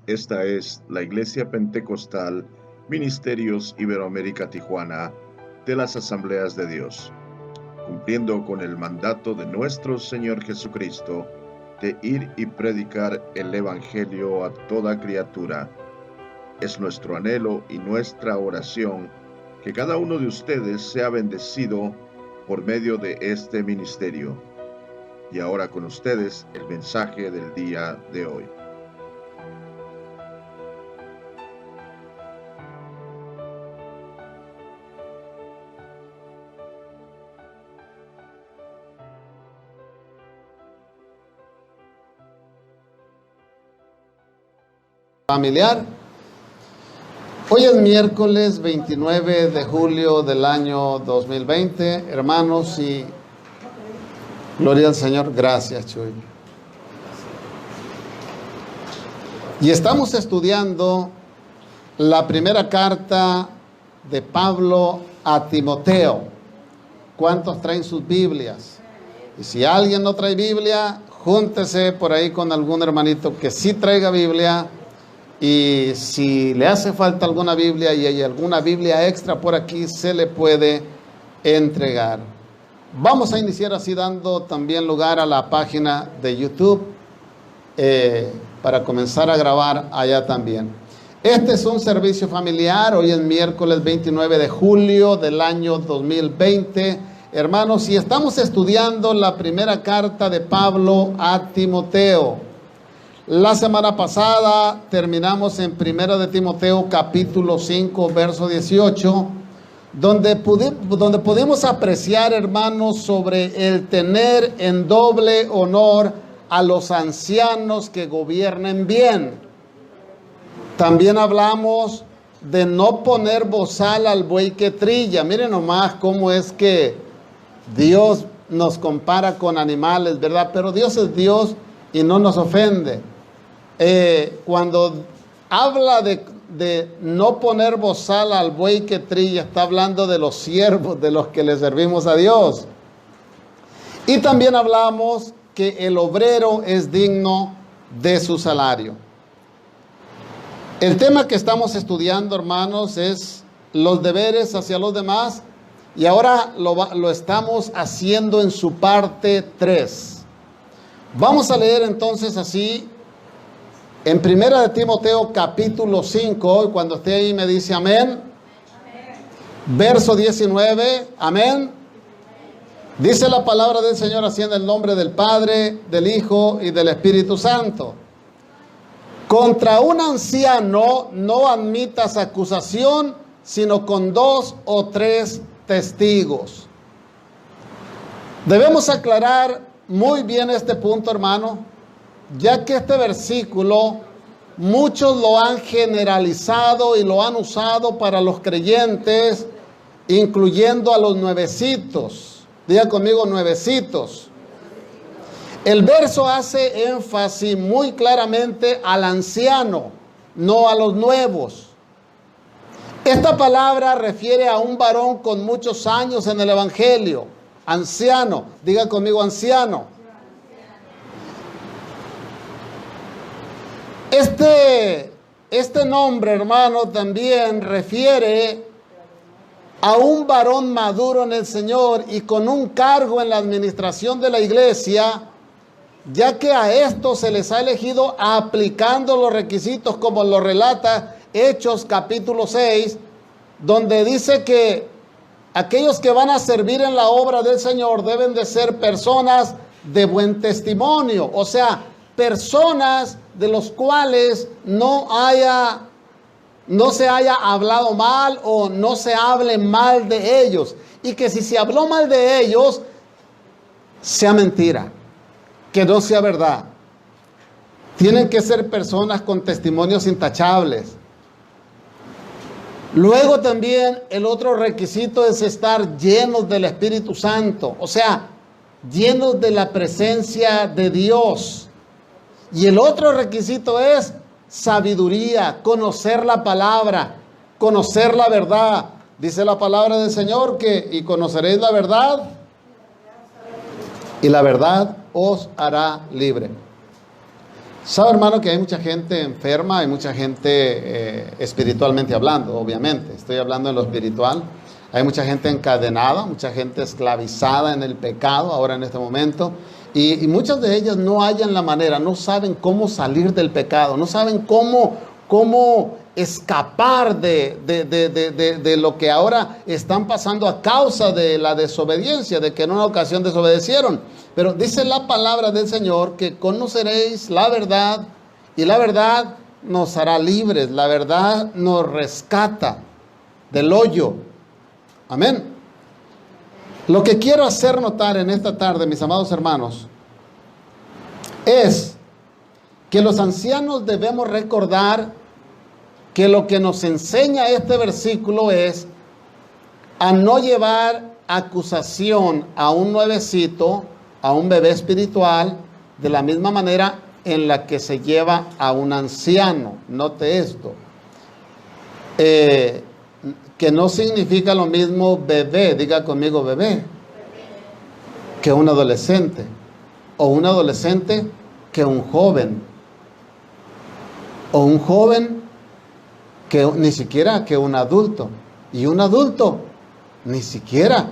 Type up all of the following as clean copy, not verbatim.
Esta es la Iglesia Pentecostal Ministerios Iberoamérica Tijuana de las Asambleas de Dios, cumpliendo con el mandato de nuestro Señor Jesucristo de ir y predicar el Evangelio a toda criatura. Es nuestro anhelo y nuestra oración que cada uno de ustedes sea bendecido por medio de este ministerio. Y ahora con ustedes el mensaje del día de hoy. Familiar. Hoy es miércoles 29 de julio del año 2020, hermanos, y gloria al Señor. Gracias, Chuy. Y estamos estudiando la primera carta de Pablo a Timoteo. ¿Cuántos traen sus Biblias? Y si alguien no trae Biblia, júntese por ahí con algún hermanito que sí traiga Biblia. Y si le hace falta alguna Biblia y hay alguna Biblia extra por aquí, se le puede entregar. Vamos a iniciar así dando también lugar a la página de YouTube para comenzar a grabar allá también. Este es un servicio familiar. Hoy es miércoles 29 de julio del año 2020. Hermanos, y estamos estudiando la primera carta de Pablo a Timoteo. La semana pasada terminamos en 1 de Timoteo capítulo 5 verso 18, donde pudimos apreciar, hermanos, sobre el tener en doble honor a los ancianos que gobiernen bien. También hablamos de no poner bozal al buey que trilla. Miren nomás cómo es que Dios nos compara con animales, ¿verdad? Pero Dios es Dios y no nos ofende. Cuando habla de no poner bozal al buey que trilla, está hablando de los siervos, de los que le servimos a Dios. Y también hablamos que el obrero es digno de su salario. El tema que estamos estudiando, hermanos, es los deberes hacia los demás, y ahora lo estamos haciendo en su parte 3. Vamos a leer entonces así en 1 de Timoteo capítulo 5, cuando esté ahí me dice amén. Verso 19, amén. Dice la palabra del Señor así en el nombre del Padre, del Hijo y del Espíritu Santo. Contra un anciano no admitas acusación, sino con 2 o 3 testigos. Debemos aclarar muy bien este punto, hermano, ya que este versículo muchos lo han generalizado y lo han usado para los creyentes, incluyendo a los nuevecitos. Diga conmigo, nuevecitos. El verso hace énfasis muy claramente al anciano, no a los nuevos. Esta palabra refiere a un varón con muchos años en el evangelio. Anciano, diga conmigo, anciano. Este nombre, hermano, también refiere a un varón maduro en el Señor y con un cargo en la administración de la iglesia, ya que a estos se les ha elegido aplicando los requisitos como lo relata Hechos capítulo 6, donde dice que aquellos que van a servir en la obra del Señor deben de ser personas de buen testimonio, o sea, personas de los cuales no se haya hablado mal o no se hable mal de ellos, y que si se habló mal de ellos sea mentira, que no sea verdad. Tienen que ser personas con testimonios intachables. Luego también el otro requisito es estar llenos del Espíritu Santo, o sea, llenos de la presencia de Dios. Y el otro requisito es sabiduría, conocer la palabra, conocer la verdad. Dice la palabra del Señor que y conoceréis la verdad y la verdad os hará libre. Sabe, hermano, que hay mucha gente enferma, hay mucha gente espiritualmente hablando, obviamente. Estoy hablando en lo espiritual. Hay mucha gente encadenada, mucha gente esclavizada en el pecado ahora en este momento. Y muchas de ellas no hallan la manera, no saben cómo salir del pecado, no saben cómo escapar de lo que ahora están pasando a causa de la desobediencia, de que en una ocasión desobedecieron. Pero dice la palabra del Señor que conoceréis la verdad y la verdad nos hará libres, la verdad nos rescata del hoyo. Amén. Lo que quiero hacer notar en esta tarde, mis amados hermanos, es que los ancianos debemos recordar que lo que nos enseña este versículo es a no llevar acusación a un nuevecito, a un bebé espiritual, de la misma manera en la que se lleva a un anciano. Note esto. Que no significa lo mismo bebé, diga conmigo bebé, que un adolescente, o un adolescente que un joven, o un joven que ni siquiera que un adulto, y un adulto ni siquiera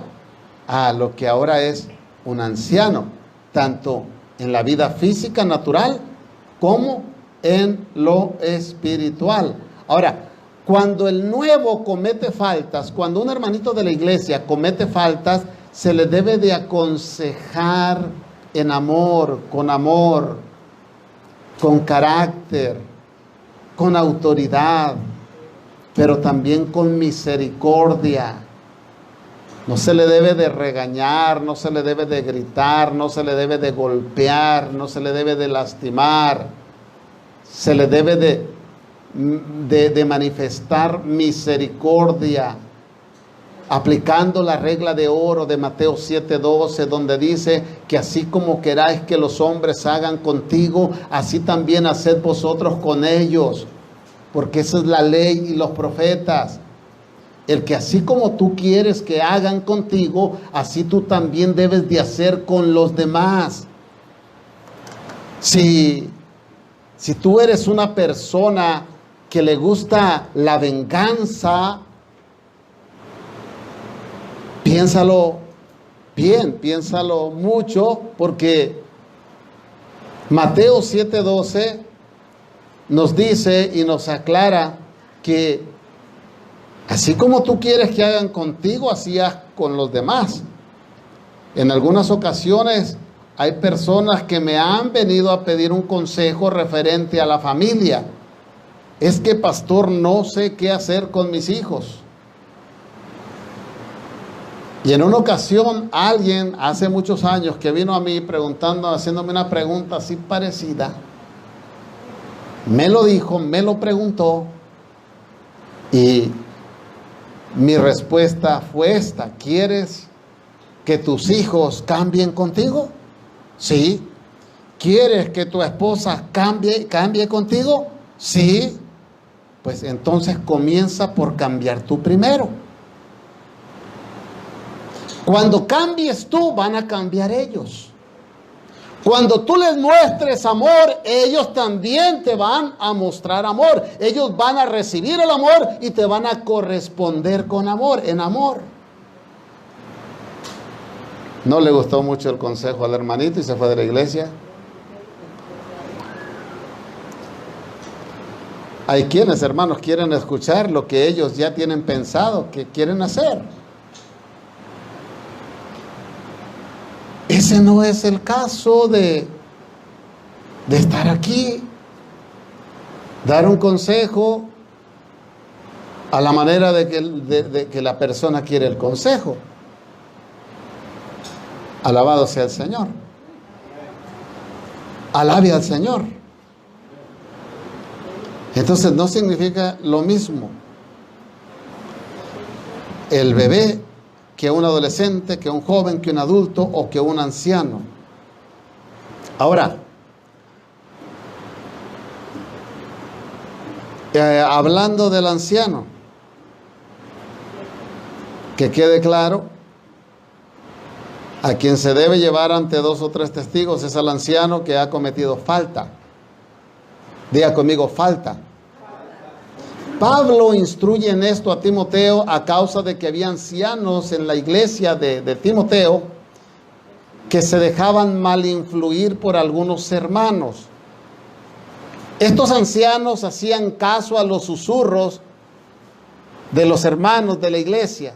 a lo que ahora es un anciano, tanto en la vida física natural como en lo espiritual. Ahora, cuando el nuevo comete faltas, cuando un hermanito de la iglesia comete faltas, se le debe de aconsejar en amor, con carácter, con autoridad, pero también con misericordia. No se le debe de regañar, no se le debe de gritar, no se le debe de golpear, no se le debe de lastimar. Se le debe de manifestar misericordia, aplicando la regla de oro de Mateo 7:12, donde dice que así como queráis que los hombres hagan contigo, así también haced vosotros con ellos, porque esa es la ley y los profetas. El que así como tú quieres que hagan contigo, así tú también debes de hacer con los demás. Si tú eres una persona que le gusta la venganza, piénsalo bien, piénsalo mucho, porque Mateo 7:12 nos dice y nos aclara que así como tú quieres que hagan contigo, así haz con los demás. En algunas ocasiones hay personas que me han venido a pedir un consejo referente a la familia. Es que, pastor, no sé qué hacer con mis hijos. Y en una ocasión alguien hace muchos años que vino a mí haciéndome una pregunta así parecida, me lo dijo, me lo preguntó, y mi respuesta fue esta: ¿quieres que tus hijos cambien contigo? Sí. ¿Quieres que tu esposa cambie contigo? Sí. Pues entonces comienza por cambiar tú primero. Cuando cambies tú, van a cambiar ellos. Cuando tú les muestres amor, ellos también te van a mostrar amor. Ellos van a recibir el amor y te van a corresponder con amor, en amor. No le gustó mucho el consejo al hermanito y se fue de la iglesia. Hay quienes, hermanos, quieren escuchar lo que ellos ya tienen pensado que quieren hacer. Ese no es el caso de estar aquí, dar un consejo a la manera de que la persona quiere el consejo. Alabado sea el Señor. Alabe al Señor. Entonces no significa lo mismo el bebé que un adolescente, que un joven, que un adulto o que un anciano. Ahora, hablando del anciano, que quede claro, a quien se debe llevar ante 2 o 3 testigos es al anciano que ha cometido falta. Diga conmigo, falta. Pablo instruye en esto a Timoteo a causa de que había ancianos en la iglesia de Timoteo que se dejaban mal influir por algunos hermanos. Estos ancianos hacían caso a los susurros de los hermanos de la iglesia.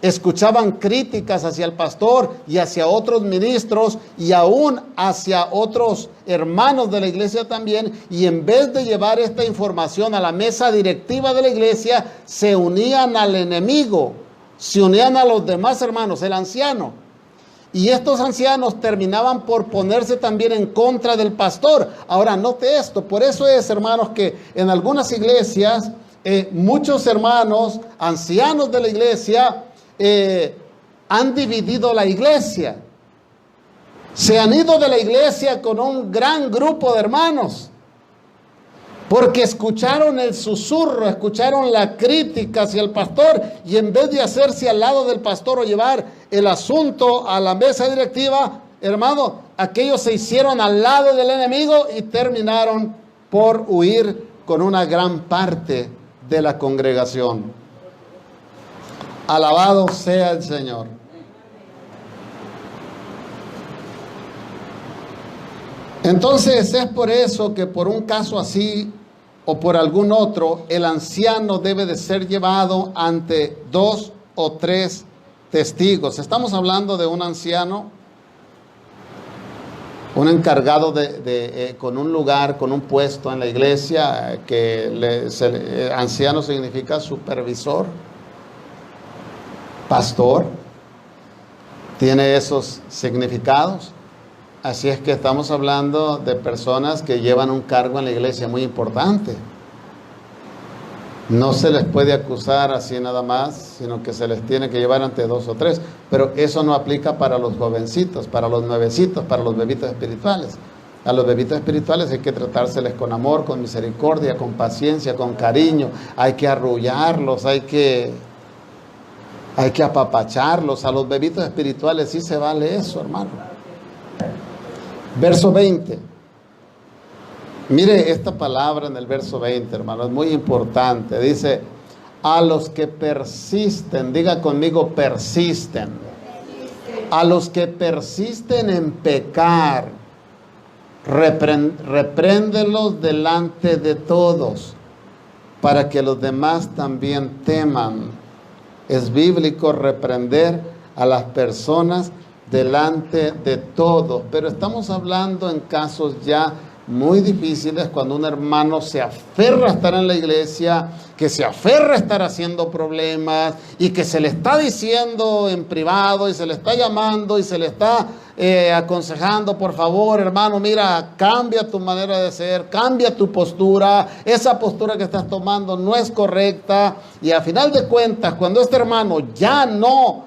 Escuchaban críticas hacia el pastor y hacia otros ministros y aún hacia otros hermanos de la iglesia también. Y en vez de llevar esta información a la mesa directiva de la iglesia, se unían al enemigo, se unían a los demás hermanos, el anciano. Y estos ancianos terminaban por ponerse también en contra del pastor. Ahora, note esto, por eso es, hermanos, que en algunas iglesias, muchos hermanos, ancianos de la iglesia, han dividido la iglesia. Se han ido de la iglesia con un gran grupo de hermanos, porque escucharon el susurro, escucharon la crítica hacia el pastor, y en vez de hacerse al lado del pastor o llevar el asunto a la mesa directiva, hermano, aquellos se hicieron al lado del enemigo y terminaron por huir con una gran parte de la congregación. Alabado sea el Señor. Entonces es por eso que por un caso así o por algún otro, el anciano debe de ser llevado ante 2 o 3 testigos. Estamos hablando de un anciano, un encargado con un lugar, con un puesto en la iglesia, anciano significa supervisor, pastor, tiene esos significados. Así es que estamos hablando de personas que llevan un cargo en la iglesia muy importante. No se les puede acusar así nada más, sino que se les tiene que llevar ante 2 o 3. Pero eso no aplica para los jovencitos, para los nuevecitos, para los bebitos espirituales. A los bebitos espirituales hay que tratárseles con amor, con misericordia, con paciencia, con cariño. Hay que arrullarlos, hay que apapacharlos. A los bebitos espirituales sí se vale eso, hermano. Verso 20. Mire esta palabra en el verso 20, hermano, es muy importante. Dice, a los que persisten, diga conmigo, persisten. A los que persisten en pecar, repréndelos delante de todos, para que los demás también teman. Es bíblico reprender a las personas delante de todos, pero estamos hablando en casos ya muy difíciles, cuando un hermano se aferra a estar en la iglesia, que se aferra a estar haciendo problemas y que se le está diciendo en privado y se le está llamando y se le está aconsejando, por favor, hermano, mira, cambia tu manera de ser, cambia tu postura, esa postura que estás tomando no es correcta. Y a final de cuentas, cuando este hermano ya no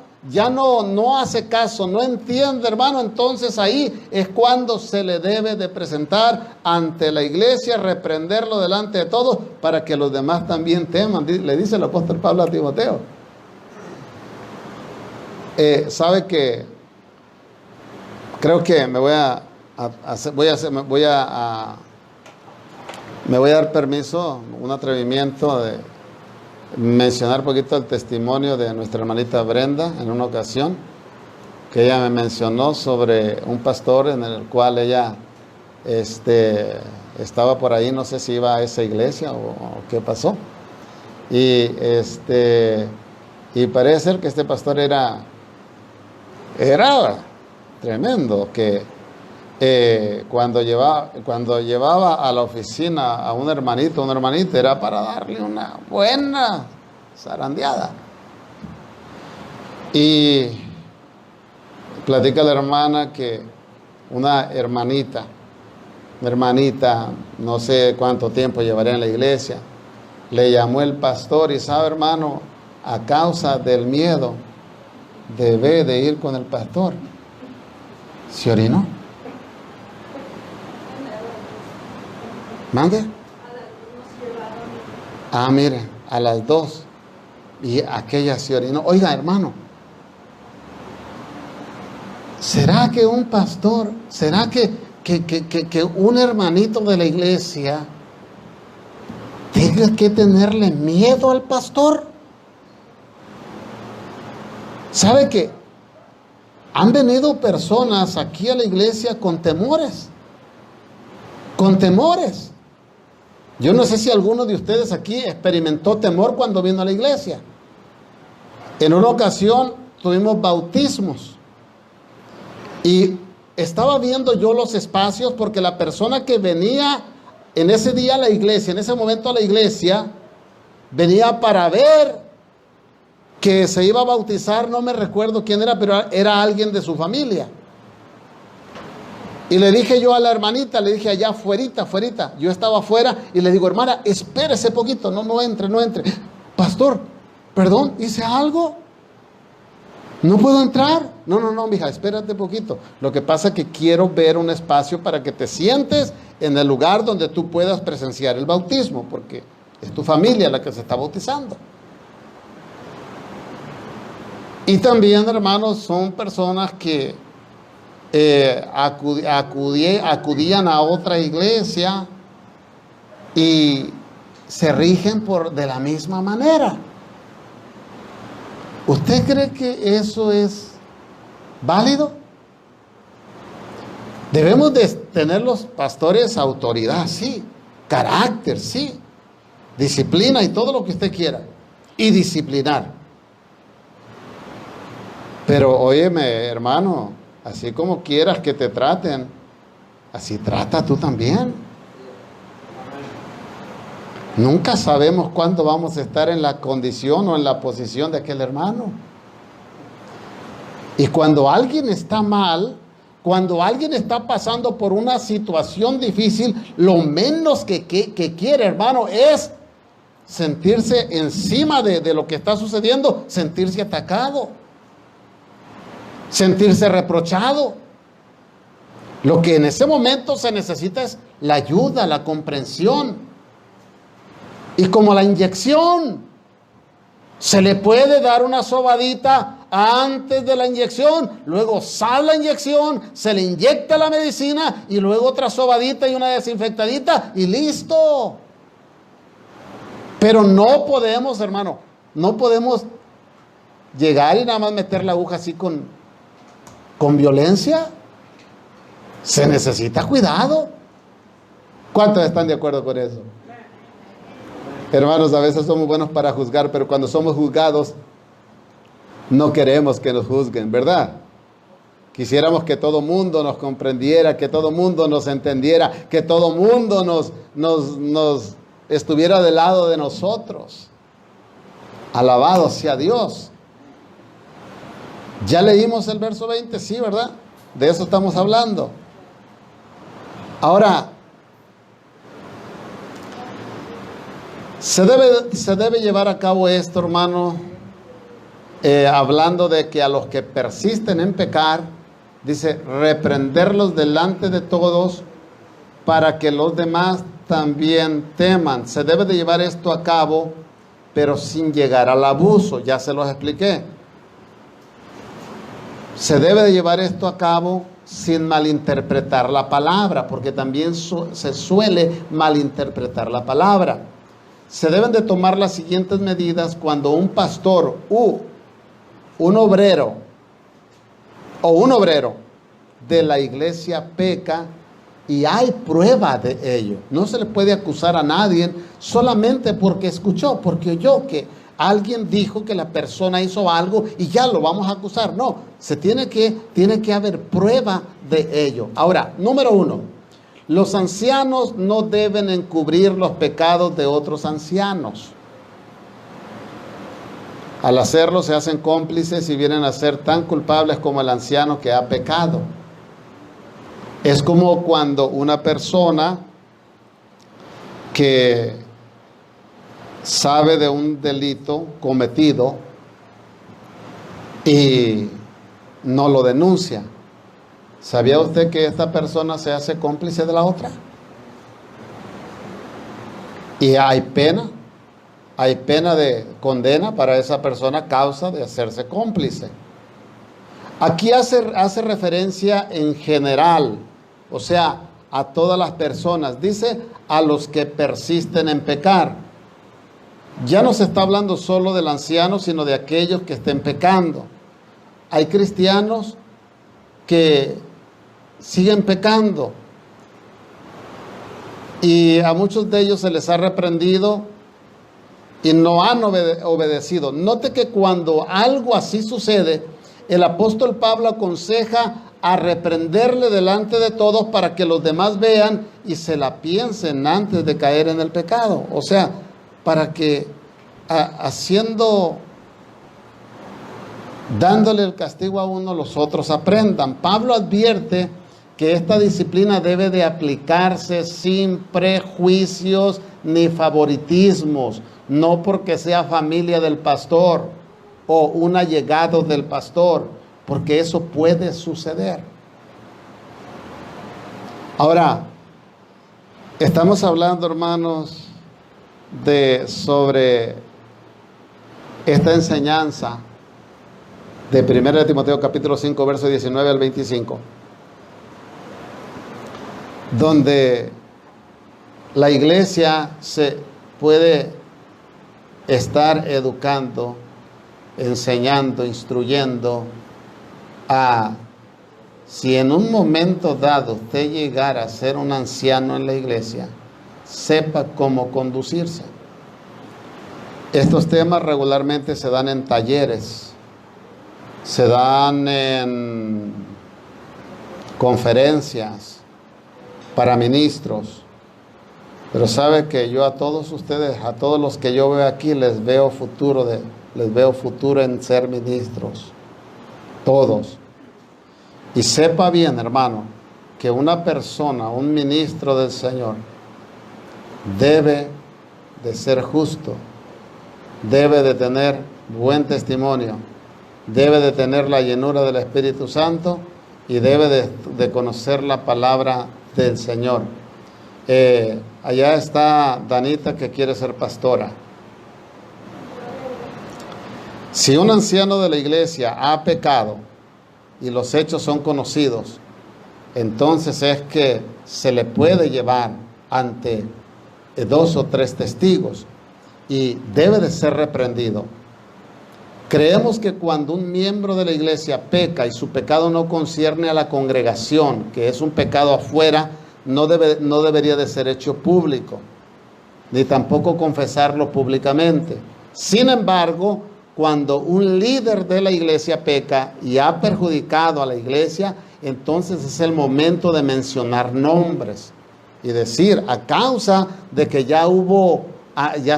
hace caso, no entiende, hermano, entonces ahí es cuando se le debe de presentar ante la iglesia, reprenderlo delante de todos, para que los demás también teman. Le dice el apóstol Pablo a Timoteo. ¿Sabe que? Creo que me voy a dar permiso, un atrevimiento de mencionar un poquito el testimonio de nuestra hermanita Brenda en una ocasión, que ella me mencionó sobre un pastor en el cual ella estaba por ahí, no sé si iba a esa iglesia o qué pasó, y parece ser que este pastor era tremendo, que cuando llevaba a la oficina a un hermanito, una hermanita, era para darle una buena zarandeada. Y platica la hermana que una hermanita, no sé cuánto tiempo llevaría en la iglesia, le llamó el pastor y sabe, hermano, a causa del miedo, debe de ir con el pastor. ¿Se orinó? ¿Mande? Mire, a las 2. Y aquella se orinó. Oiga, hermano, ¿será que un pastor, será que un hermanito de la iglesia tenga que tenerle miedo al pastor. ¿Sabe qué? Han venido personas aquí a la iglesia con temores. Con temores. Yo no sé si alguno de ustedes aquí experimentó temor cuando vino a la iglesia. En una ocasión tuvimos bautismos. Y estaba viendo yo los espacios porque la persona que venía en ese día a la iglesia, en ese momento a la iglesia, venía para ver que se iba a bautizar, no me recuerdo quién era, pero era alguien de su familia. Y le dije yo a la hermanita, le dije allá afuerita, yo estaba afuera y le digo, hermana, espérese poquito, no entre. Pastor, perdón, ¿hice algo? ¿No puedo entrar? No, mija, espérate poquito. Lo que pasa es que quiero ver un espacio para que te sientes en el lugar donde tú puedas presenciar el bautismo, porque es tu familia la que se está bautizando. Y también, hermanos, son personas que acudían a otra iglesia y se rigen de la misma manera. ¿Usted cree que eso es válido? Debemos de tener los pastores autoridad, sí, carácter, sí, disciplina y todo lo que usted quiera, y disciplinar. Pero óyeme, hermano, así como quieras que te traten, así trata tú también. Nunca sabemos cuándo vamos a estar en la condición o en la posición de aquel hermano. Y cuando alguien está mal, cuando alguien está pasando por una situación difícil, lo menos que quiere, hermano, es sentirse encima de lo que está sucediendo, sentirse atacado, sentirse reprochado. Lo que en ese momento se necesita es la ayuda, la comprensión. Y como la inyección, se le puede dar una sobadita antes de la inyección, luego sale la inyección, se le inyecta la medicina y luego otra sobadita y una desinfectadita y listo. Pero no podemos, hermano, no podemos llegar y nada más meter la aguja así con violencia. Se necesita cuidado. ¿Cuántos están de acuerdo con eso? Hermanos, a veces somos buenos para juzgar, pero cuando somos juzgados, no queremos que nos juzguen, ¿verdad? Quisiéramos que todo mundo nos comprendiera, que todo mundo nos entendiera, que todo mundo nos estuviera del lado de nosotros. Alabado sea Dios. Ya leímos el verso 20, sí, ¿verdad? De eso estamos hablando. Ahora, se debe llevar a cabo esto, hermano, hablando de que a los que persisten en pecar, dice, reprenderlos delante de todos para que los demás también teman. Se debe de llevar esto a cabo, pero sin llegar al abuso, ya se los expliqué. Se debe de llevar esto a cabo sin malinterpretar la palabra, porque también se suele malinterpretar la palabra. Se deben de tomar las siguientes medidas cuando un pastor un obrero de la iglesia peca y hay prueba de ello. No se le puede acusar a nadie solamente porque escuchó, porque oyó que alguien dijo que la persona hizo algo y ya lo vamos a acusar. No, tiene que haber prueba de ello. Ahora, número 1. Los ancianos no deben encubrir los pecados de otros ancianos. Al hacerlo se hacen cómplices y vienen a ser tan culpables como el anciano que ha pecado. Es como cuando una persona que sabe de un delito cometido y no lo denuncia. ¿Sabía usted que esta persona se hace cómplice de la otra? Y hay pena de condena para esa persona a causa de hacerse cómplice. Aquí hace referencia en general, o sea, a todas las personas. Dice a los que persisten en pecar. Ya no se está hablando solo del anciano, sino de aquellos que estén pecando. Hay cristianos que siguen pecando y a muchos de ellos se les ha reprendido y no han obedecido. Note que cuando algo así sucede, el apóstol Pablo aconseja a reprenderle delante de todos para que los demás vean y se la piensen antes de caer en el pecado. O sea, para que dándole el castigo a uno, los otros aprendan. Pablo advierte que esta disciplina debe de aplicarse sin prejuicios ni favoritismos, no porque sea familia del pastor o un allegado del pastor, porque eso puede suceder. Ahora, estamos hablando, hermanos, sobre esta enseñanza de 1 Timoteo capítulo 5, verso 19 al 25, donde la iglesia se puede estar educando, enseñando, instruyendo si en un momento dado usted llegara a ser un anciano en la iglesia, sepa cómo conducirse. Estos temas regularmente se dan en talleres, se dan en conferencias para ministros, pero sabe que yo a todos ustedes, a todos los que yo veo aquí, les veo futuro en ser ministros, todos. Y sepa bien, hermano, que una persona, un ministro del Señor, debe de ser justo, debe de tener buen testimonio, debe de tener la llenura del Espíritu Santo y debe de conocer la palabra del Señor. Allá está Danita, que quiere ser pastora. Si un anciano de la iglesia ha pecado y los hechos son conocidos, entonces es que se le puede llevar ante 2 o 3 testigos y debe de ser reprendido. Creemos que cuando un miembro de la iglesia peca y su pecado no concierne a la congregación, que es un pecado afuera, no debería de ser hecho público, ni tampoco confesarlo públicamente. Sin embargo, cuando un líder de la iglesia peca y ha perjudicado a la iglesia, entonces es el momento de mencionar nombres y decir, a causa de que ya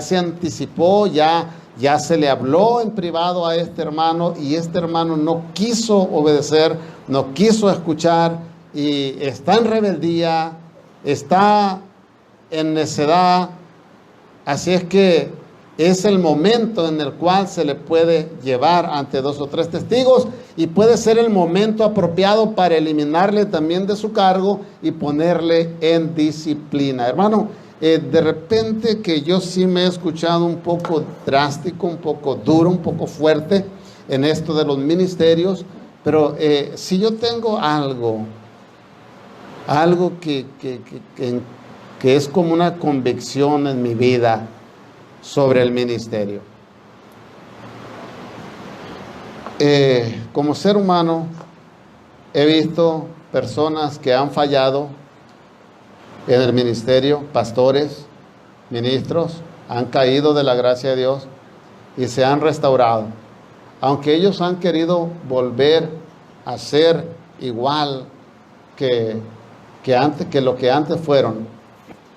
se anticipó, ya se le habló en privado a este hermano y este hermano no quiso obedecer, no quiso escuchar y está en rebeldía, está en necedad. Así es que es el momento en el cual se le puede llevar ante 2 o 3 testigos y puede ser el momento apropiado para eliminarle también de su cargo y ponerle en disciplina. Hermano, de repente que yo sí me he escuchado un poco drástico, un poco duro, un poco fuerte en esto de los ministerios, pero si yo tengo algo que es como una convicción en mi vida sobre el ministerio. Como ser humano he visto personas que han fallado en el ministerio, pastores, ministros, han caído de la gracia de Dios y se han restaurado. Aunque ellos han querido volver a ser igual que lo que antes fueron,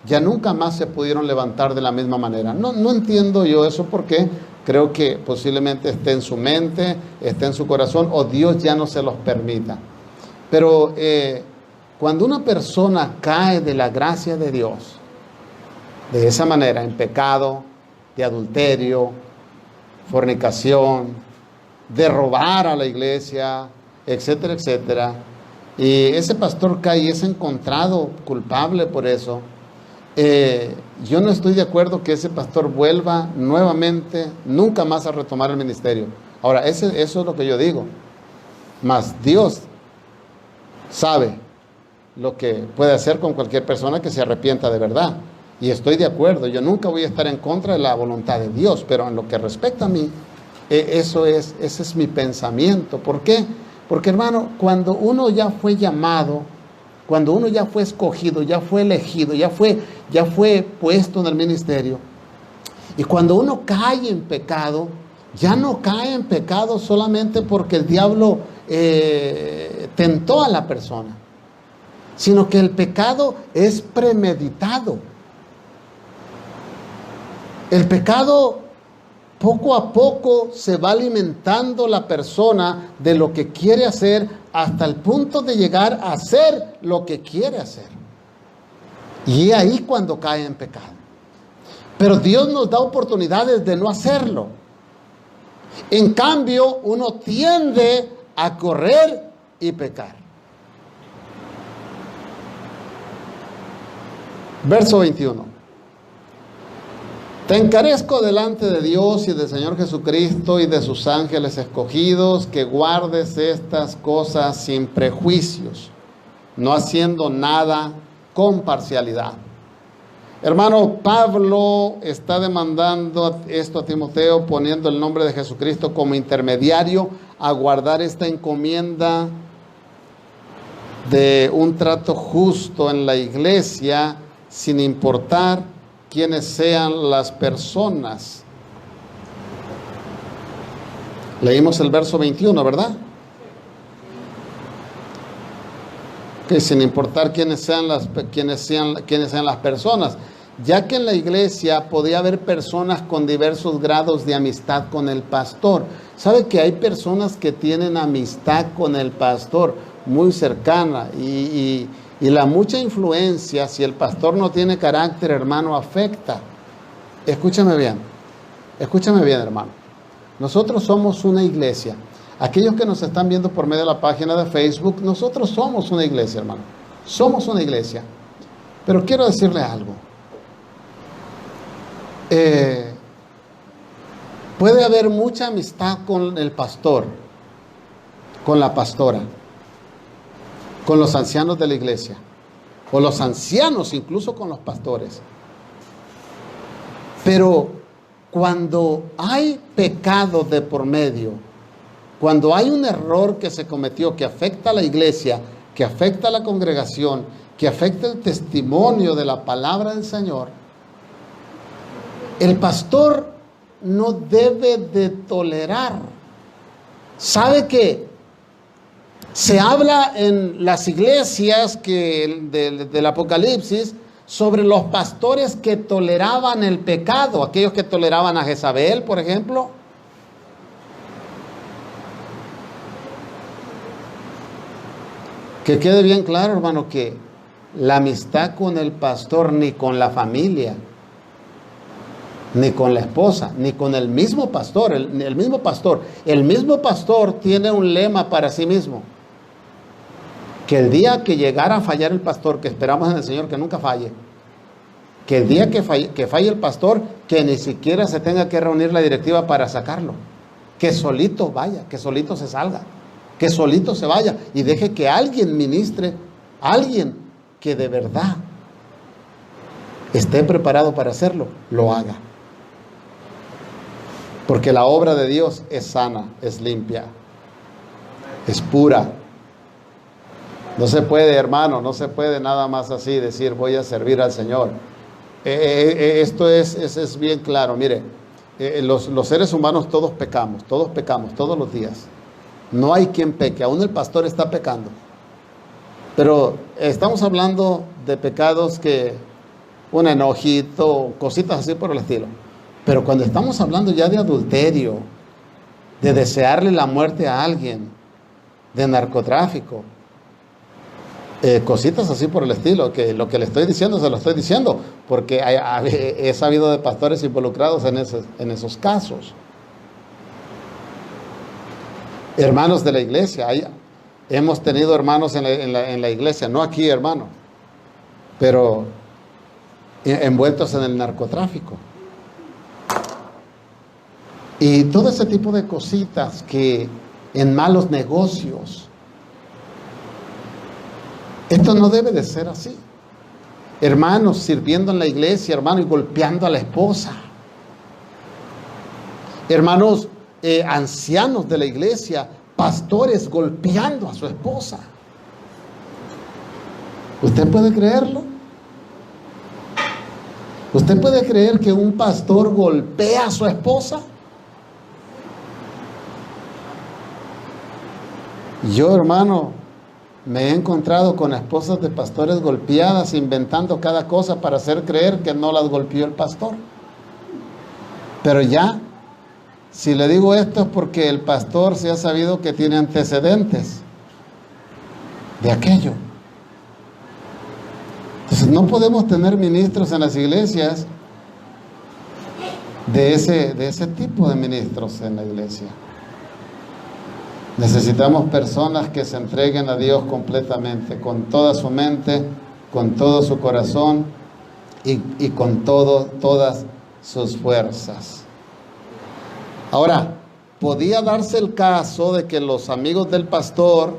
ya nunca más se pudieron levantar de la misma manera. No entiendo yo eso, porque creo que posiblemente esté en su mente, esté en su corazón, o Dios ya no se los permita. Pero cuando una persona cae de la gracia de Dios, de esa manera, en pecado, de adulterio, fornicación, de robar a la iglesia, etcétera, etcétera, y ese pastor cae y es encontrado culpable por eso, yo no estoy de acuerdo que ese pastor vuelva nuevamente, nunca más a retomar el ministerio. Ahora, eso es lo que yo digo. Mas Dios sabe lo que puede hacer con cualquier persona que se arrepienta de verdad. Y estoy de acuerdo, yo nunca voy a estar en contra de la voluntad de Dios, pero en lo que respecta a mí, ese es mi pensamiento. ¿Por qué? Porque, hermano, cuando uno ya fue llamado, cuando uno ya fue escogido, ya fue elegido, ya fue puesto en el ministerio, y cuando uno cae en pecado, ya no cae en pecado solamente porque el diablo tentó a la persona, sino que el pecado es premeditado. El pecado poco a poco se va alimentando la persona de lo que quiere hacer hasta el punto de llegar a hacer lo que quiere hacer. Y es ahí cuando cae en pecado. Pero Dios nos da oportunidades de no hacerlo. En cambio, uno tiende a correr y pecar. Verso 21. Te encarezco delante de Dios y del Señor Jesucristo y de sus ángeles escogidos, que guardes estas cosas sin prejuicios, no haciendo nada con parcialidad. Hermano, Pablo está demandando esto a Timoteo, poniendo el nombre de Jesucristo como intermediario a guardar esta encomienda de un trato justo en la iglesia, sin importar quiénes sean las personas. Leímos el verso 21, ¿verdad? Que sin importar quiénes sean las personas, ya que en la iglesia podía haber personas con diversos grados de amistad con el pastor. ¿Sabe que hay personas que tienen amistad con el pastor muy cercana y la mucha influencia, si el pastor no tiene carácter, hermano, afecta? Escúchame bien, hermano. Nosotros somos una iglesia. Aquellos que nos están viendo por medio de la página de Facebook, nosotros somos una iglesia, hermano. Somos una iglesia. Pero quiero decirle algo. Puede haber mucha amistad con el pastor, con la pastora, con los ancianos de la iglesia, o los ancianos incluso con los pastores. Pero cuando hay pecado de por medio, cuando hay un error que se cometió que afecta a la iglesia, que afecta a la congregación, que afecta el testimonio de la palabra del Señor, el pastor no debe de tolerar. ¿Sabe qué? Se habla en las iglesias del Apocalipsis sobre los pastores que toleraban el pecado, aquellos que toleraban a Jezabel, por ejemplo. Que quede bien claro, hermano, que la amistad con el pastor, ni con la familia, ni con la esposa, ni con el mismo pastor, el mismo pastor tiene un lema para sí mismo: que el día que llegara a fallar el pastor, que esperamos en el Señor que nunca falle, que el día que falle el pastor, que ni siquiera se tenga que reunir la directiva para sacarlo, que solito vaya, que solito se salga, que solito se vaya y deje que alguien ministre, alguien que de verdad esté preparado para hacerlo, lo haga. Porque la obra de Dios es sana, es limpia, es pura. No se puede, hermano, no se puede nada más así decir voy a servir al Señor. Esto es bien claro. Mire, los seres humanos todos pecamos todos los días. No hay quien peque, aún el pastor está pecando. Pero estamos hablando de pecados que un enojito, cositas así por el estilo. Pero cuando estamos hablando ya de adulterio, de desearle la muerte a alguien, de narcotráfico, cositas así por el estilo, que lo que le estoy diciendo se lo estoy diciendo porque he sabido de pastores involucrados en esos casos. Hermanos de la iglesia, hemos tenido hermanos en la iglesia, no aquí, hermano, pero envueltos en el narcotráfico. Y todo ese tipo de cositas que en malos negocios. Esto no debe de ser así. Hermanos sirviendo en la iglesia, hermano, y golpeando a la esposa. Hermanos ancianos de la iglesia, pastores golpeando a su esposa. ¿Usted puede creerlo? ¿Usted puede creer que un pastor golpea a su esposa? Yo, hermano, me he encontrado con esposas de pastores golpeadas, inventando cada cosa para hacer creer que no las golpeó el pastor. Pero ya, si le digo esto es porque el pastor se ha sabido que tiene antecedentes de aquello. Entonces no podemos tener ministros en las iglesias de ese tipo de ministros en la iglesia. Necesitamos personas que se entreguen a Dios completamente, con toda su mente, con todo su corazón y con todas sus fuerzas. Ahora, podía darse el caso de que los amigos del pastor,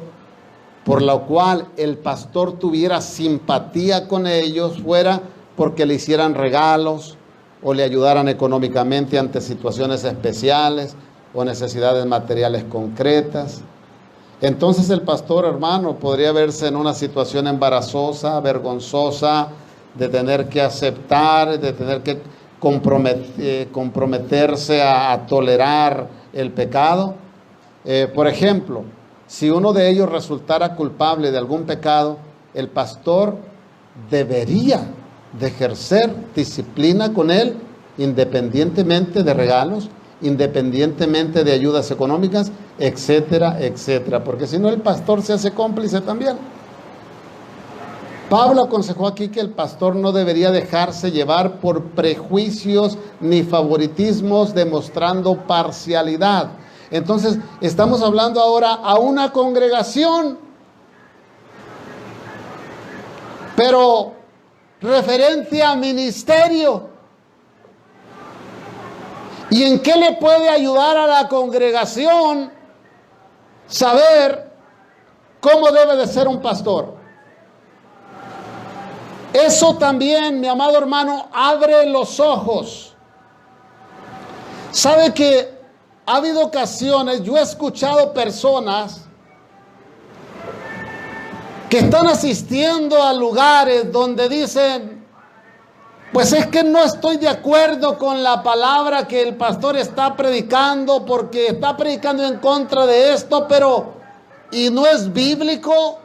por lo cual el pastor tuviera simpatía con ellos, fuera porque le hicieran regalos o le ayudaran económicamente ante situaciones especiales o necesidades materiales concretas. Entonces el pastor, hermano, podría verse en una situación embarazosa, vergonzosa, de tener que aceptar, de tener que comprometerse a tolerar el pecado. Por ejemplo, si uno de ellos resultara culpable de algún pecado, el pastor debería de ejercer disciplina con él, independientemente de regalos, independientemente de ayudas económicas, etcétera, etcétera, porque si no el pastor se hace cómplice también. Pablo aconsejó aquí que el pastor no debería dejarse llevar por prejuicios ni favoritismos, demostrando parcialidad. Entonces, estamos hablando ahora a una congregación, pero referente a ministerio. ¿Y en qué le puede ayudar a la congregación saber cómo debe de ser un pastor? Eso también, mi amado hermano, abre los ojos. ¿Sabe que ha habido ocasiones, yo he escuchado personas que están asistiendo a lugares donde dicen, pues es que no estoy de acuerdo con la palabra que el pastor está predicando porque está predicando en contra de esto, pero y no es bíblico.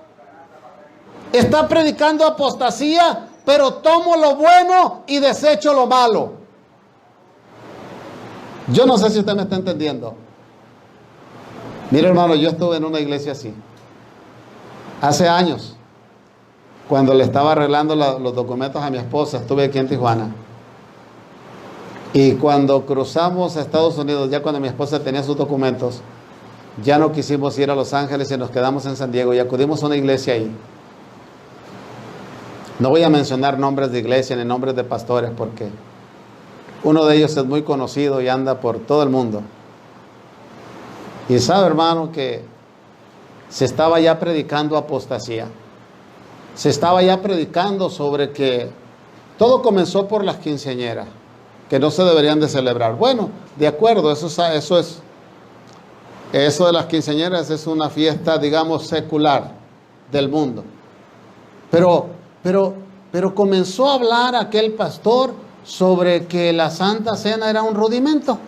Está predicando apostasía, pero tomo lo bueno y desecho lo malo. Yo no sé si usted me está entendiendo. Mire, hermano, yo estuve en una iglesia así hace años, cuando le estaba arreglando los documentos a mi esposa. Estuve aquí en Tijuana, y cuando cruzamos a Estados Unidos, ya cuando mi esposa tenía sus documentos, ya no quisimos ir a Los Ángeles y nos quedamos en San Diego y acudimos a una iglesia ahí. No voy a mencionar nombres de iglesia ni nombres de pastores, porque uno de ellos es muy conocido y anda por todo el mundo. Y sabe, hermano, que se estaba ya predicando apostasía. Se estaba ya predicando sobre que todo comenzó por las quinceañeras, que no se deberían de celebrar. Bueno, de acuerdo, eso de las quinceañeras es una fiesta, digamos, secular del mundo. Pero comenzó a hablar aquel pastor sobre que la Santa Cena era un rudimento,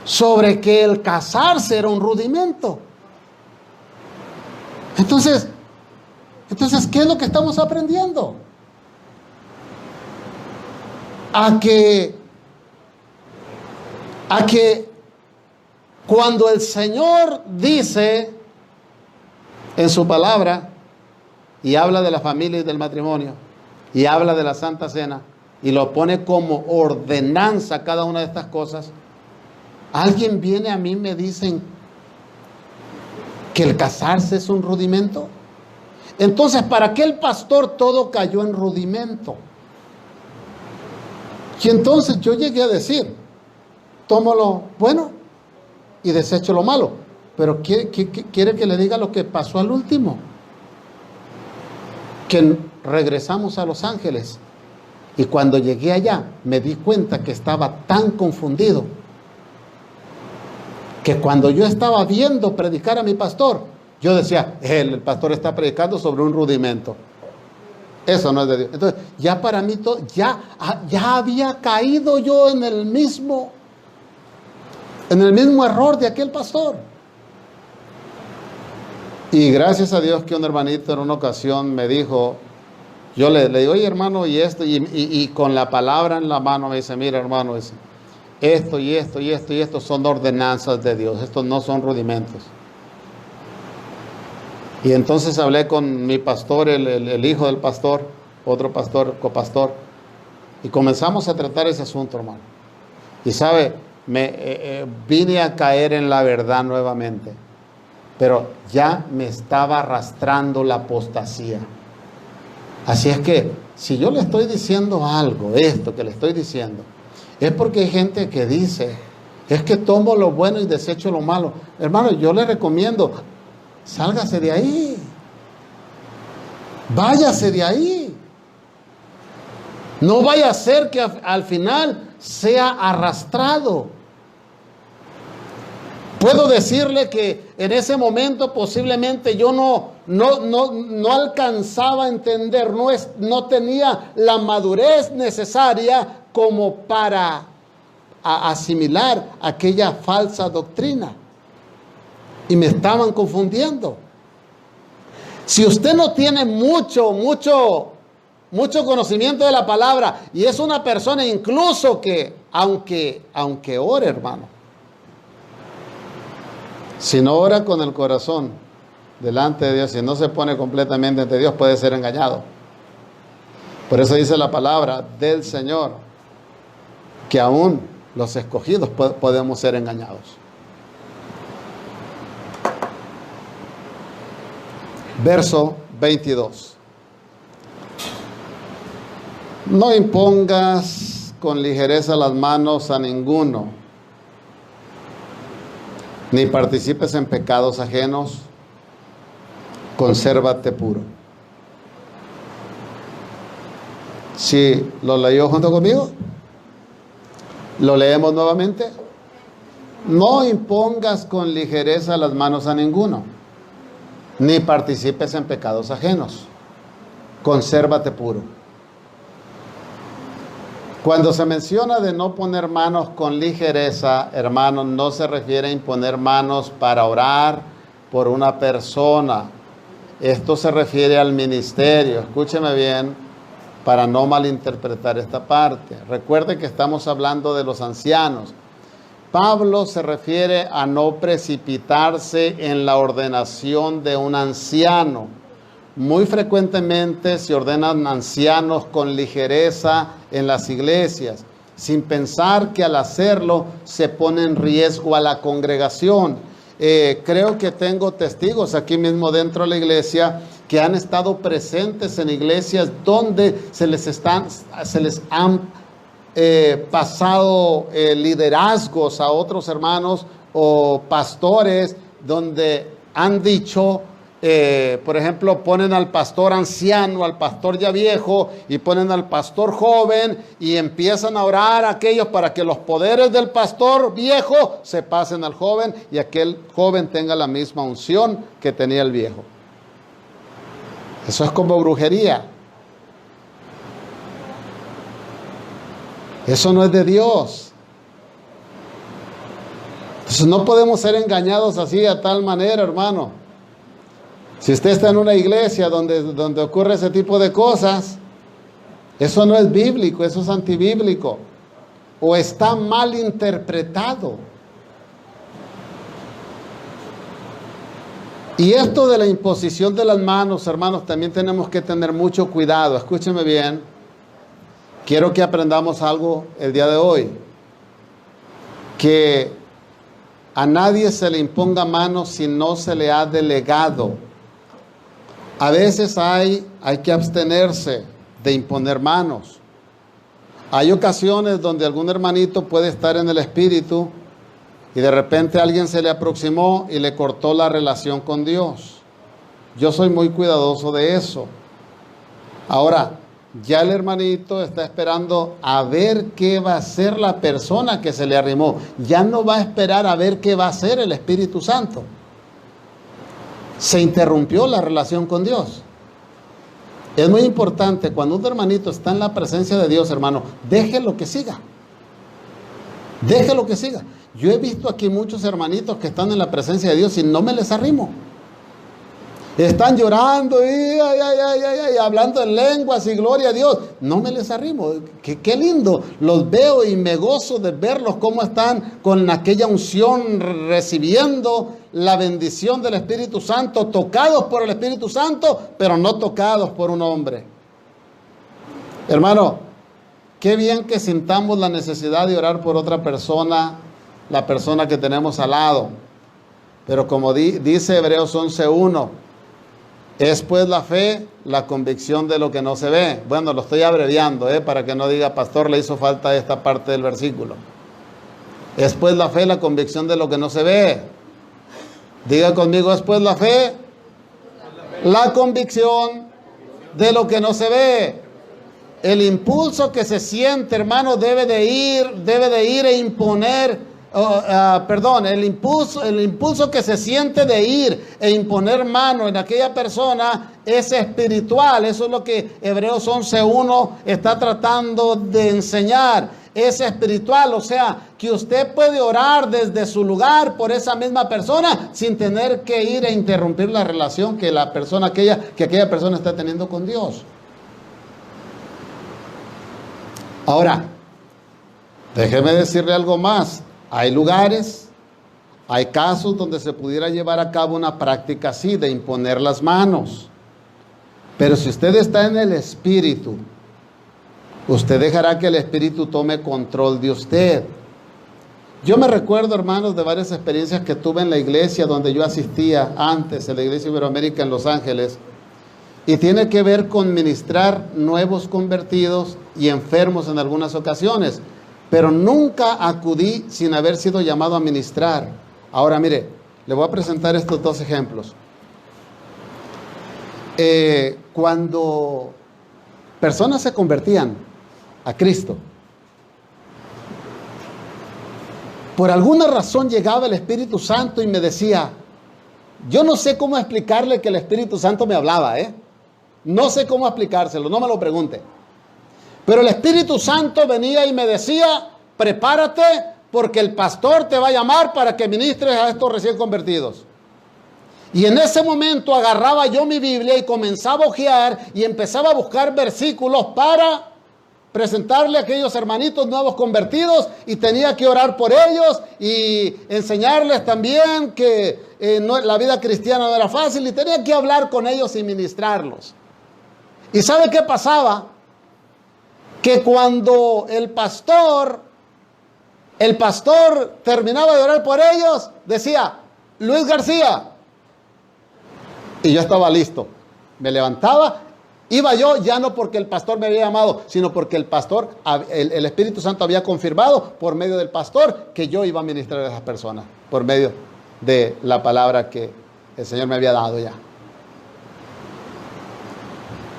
sobre que el casarse era un rudimento. Entonces, ¿qué es lo que estamos aprendiendo? A que cuando el Señor dice en su palabra y habla de la familia y del matrimonio y habla de la Santa Cena y lo pone como ordenanza cada una de estas cosas, alguien viene a mí y me dicen que el casarse es un rudimento. Entonces, ¿para qué el pastor todo cayó en rudimento? Y entonces yo llegué a decir, tomo lo bueno y desecho lo malo. Pero quiere que le diga lo que pasó al último. Que regresamos a Los Ángeles. Y cuando llegué allá, me di cuenta que estaba tan confundido que cuando yo estaba viendo predicar a mi pastor, yo decía, el pastor está predicando sobre un rudimento. Eso no es de Dios. Entonces, ya para mí, ya había caído yo en el mismo error de aquel pastor. Y gracias a Dios que un hermanito en una ocasión me dijo, yo le digo, oye hermano, y esto, y con la palabra en la mano me dice, mira hermano, esto y esto y esto y esto son ordenanzas de Dios, estos no son rudimentos. Y entonces hablé con mi pastor, el hijo del pastor, otro pastor, copastor, y comenzamos a tratar ese asunto, hermano. Y sabe, vine a caer en la verdad nuevamente, pero ya me estaba arrastrando la apostasía. Así es que, si yo le estoy diciendo algo, esto que le estoy diciendo, es porque hay gente que dice, es que tomo lo bueno y desecho lo malo. Hermano, yo le recomiendo, sálgase de ahí, váyase de ahí. No vaya a ser que al final sea arrastrado. Puedo decirle que en ese momento posiblemente yo no alcanzaba a entender, no tenía la madurez necesaria como para asimilar aquella falsa doctrina. Y me estaban confundiendo. Si usted no tiene mucho conocimiento de la palabra y es una persona incluso que, aunque ore, hermano, si no ora con el corazón delante de Dios, si no se pone completamente ante Dios, puede ser engañado. Por eso dice la palabra del Señor, que aún los escogidos podemos ser engañados. Verso 22. No impongas con ligereza las manos a ninguno, ni participes en pecados ajenos, consérvate puro. ¿Sí lo leyó junto conmigo? ¿Lo leemos nuevamente? No impongas con ligereza las manos a ninguno, ni participes en pecados ajenos, consérvate puro. Cuando se menciona de no poner manos con ligereza, hermanos, no se refiere a imponer manos para orar por una persona. Esto se refiere al ministerio. Escúcheme bien para no malinterpretar esta parte. Recuerde que estamos hablando de los ancianos. Pablo se refiere a no precipitarse en la ordenación de un anciano. Muy frecuentemente se ordenan ancianos con ligereza en las iglesias, sin pensar que al hacerlo se pone en riesgo a la congregación. Creo que tengo testigos aquí mismo dentro de la iglesia que han estado presentes en iglesias donde se les han pasado liderazgos a otros hermanos o pastores, donde han dicho, por ejemplo, ponen al pastor anciano, al pastor ya viejo, y ponen al pastor joven, y empiezan a orar a aquellos para que los poderes del pastor viejo se pasen al joven, y aquel joven tenga la misma unción que tenía el viejo. Eso es como brujería. Eso no es de Dios. Entonces no podemos ser engañados así a tal manera, hermano. Si usted está en una iglesia donde ocurre ese tipo de cosas, eso no es bíblico, eso es antibíblico, o está mal interpretado. Y esto de la imposición de las manos, hermanos, también tenemos que tener mucho cuidado. Escúcheme bien, quiero que aprendamos algo el día de hoy, que a nadie se le imponga manos si no se le ha delegado. A veces hay que abstenerse de imponer manos. Hay ocasiones donde algún hermanito puede estar en el espíritu y de repente alguien se le aproximó y le cortó la relación con Dios. Yo soy muy cuidadoso de eso. Ahora, ya el hermanito está esperando a ver qué va a hacer la persona que se le arrimó. Ya no va a esperar a ver qué va a hacer el Espíritu Santo. Se interrumpió la relación con Dios. Es muy importante, cuando un hermanito está en la presencia de Dios, hermano, déjelo que siga. Déjelo que siga. Yo he visto aquí muchos hermanitos que están en la presencia de Dios y no me les arrimo. Están llorando y hablando en lenguas y gloria a Dios. No me les arrimo. Qué lindo. Los veo y me gozo de verlos cómo están con aquella unción, recibiendo la bendición del Espíritu Santo, tocados por el Espíritu Santo, pero no tocados por un hombre. Hermano, qué bien que sintamos la necesidad de orar por otra persona, la persona que tenemos al lado. Pero como dice Hebreos 11:1, es pues la fe, la convicción de lo que no se ve. Bueno, lo estoy abreviando, para que no diga, pastor, le hizo falta esta parte del versículo. Es pues la fe, la convicción de lo que no se ve. Diga conmigo, es pues la fe, la convicción de lo que no se ve. El impulso que se siente, hermano, debe de ir e imponer. El impulso que se siente de ir e imponer mano en aquella persona es espiritual. Eso es lo que Hebreos 11:1 está tratando de enseñar. Es espiritual, o sea, que usted puede orar desde su lugar por esa misma persona sin tener que ir e interrumpir la relación que aquella persona está teniendo con Dios. Ahora, déjeme decirle algo más. Hay lugares, hay casos donde se pudiera llevar a cabo una práctica así, de imponer las manos. Pero si usted está en el Espíritu, usted dejará que el Espíritu tome control de usted. Yo me recuerdo, hermanos, de varias experiencias que tuve en la iglesia donde yo asistía antes, en la iglesia Iberoamérica en Los Ángeles, y tiene que ver con ministrar nuevos convertidos y enfermos en algunas ocasiones. Pero nunca acudí sin haber sido llamado a ministrar. Ahora mire, le voy a presentar estos dos ejemplos. Cuando personas se convertían a Cristo, por alguna razón llegaba el Espíritu Santo y me decía, yo no sé cómo explicarle que el Espíritu Santo me hablaba, no sé cómo explicárselo, no me lo pregunte. Pero el Espíritu Santo venía y me decía, prepárate porque el pastor te va a llamar para que ministres a estos recién convertidos. Y en ese momento agarraba yo mi Biblia y comenzaba a hojear y empezaba a buscar versículos para presentarle a aquellos hermanitos nuevos convertidos, y tenía que orar por ellos y enseñarles también que la vida cristiana no era fácil, y tenía que hablar con ellos y ministrarlos. ¿Y sabe qué pasaba? Que cuando el pastor terminaba de orar por ellos, decía, Luis García, y yo estaba listo, me levantaba, iba yo, ya no porque el pastor me había llamado, sino porque el Espíritu Santo había confirmado por medio del pastor que yo iba a ministrar a esas personas, por medio de la palabra que el Señor me había dado ya.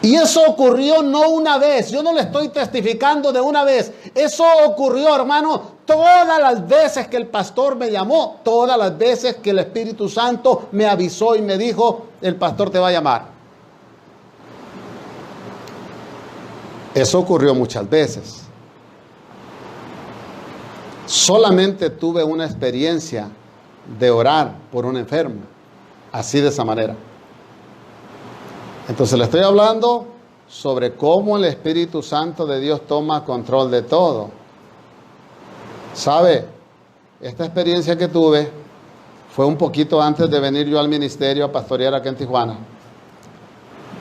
Y eso ocurrió no una vez, yo no le estoy testificando de una vez, eso ocurrió, hermano, todas las veces que el pastor me llamó, todas las veces que el Espíritu Santo me avisó y me dijo, el pastor te va a llamar. Eso ocurrió muchas veces. Solamente tuve una experiencia de orar por un enfermo, así de esa manera. Entonces le estoy hablando sobre cómo el Espíritu Santo de Dios toma control de todo. ¿Sabe? Esta experiencia que tuve fue un poquito antes de venir yo al ministerio a pastorear acá en Tijuana.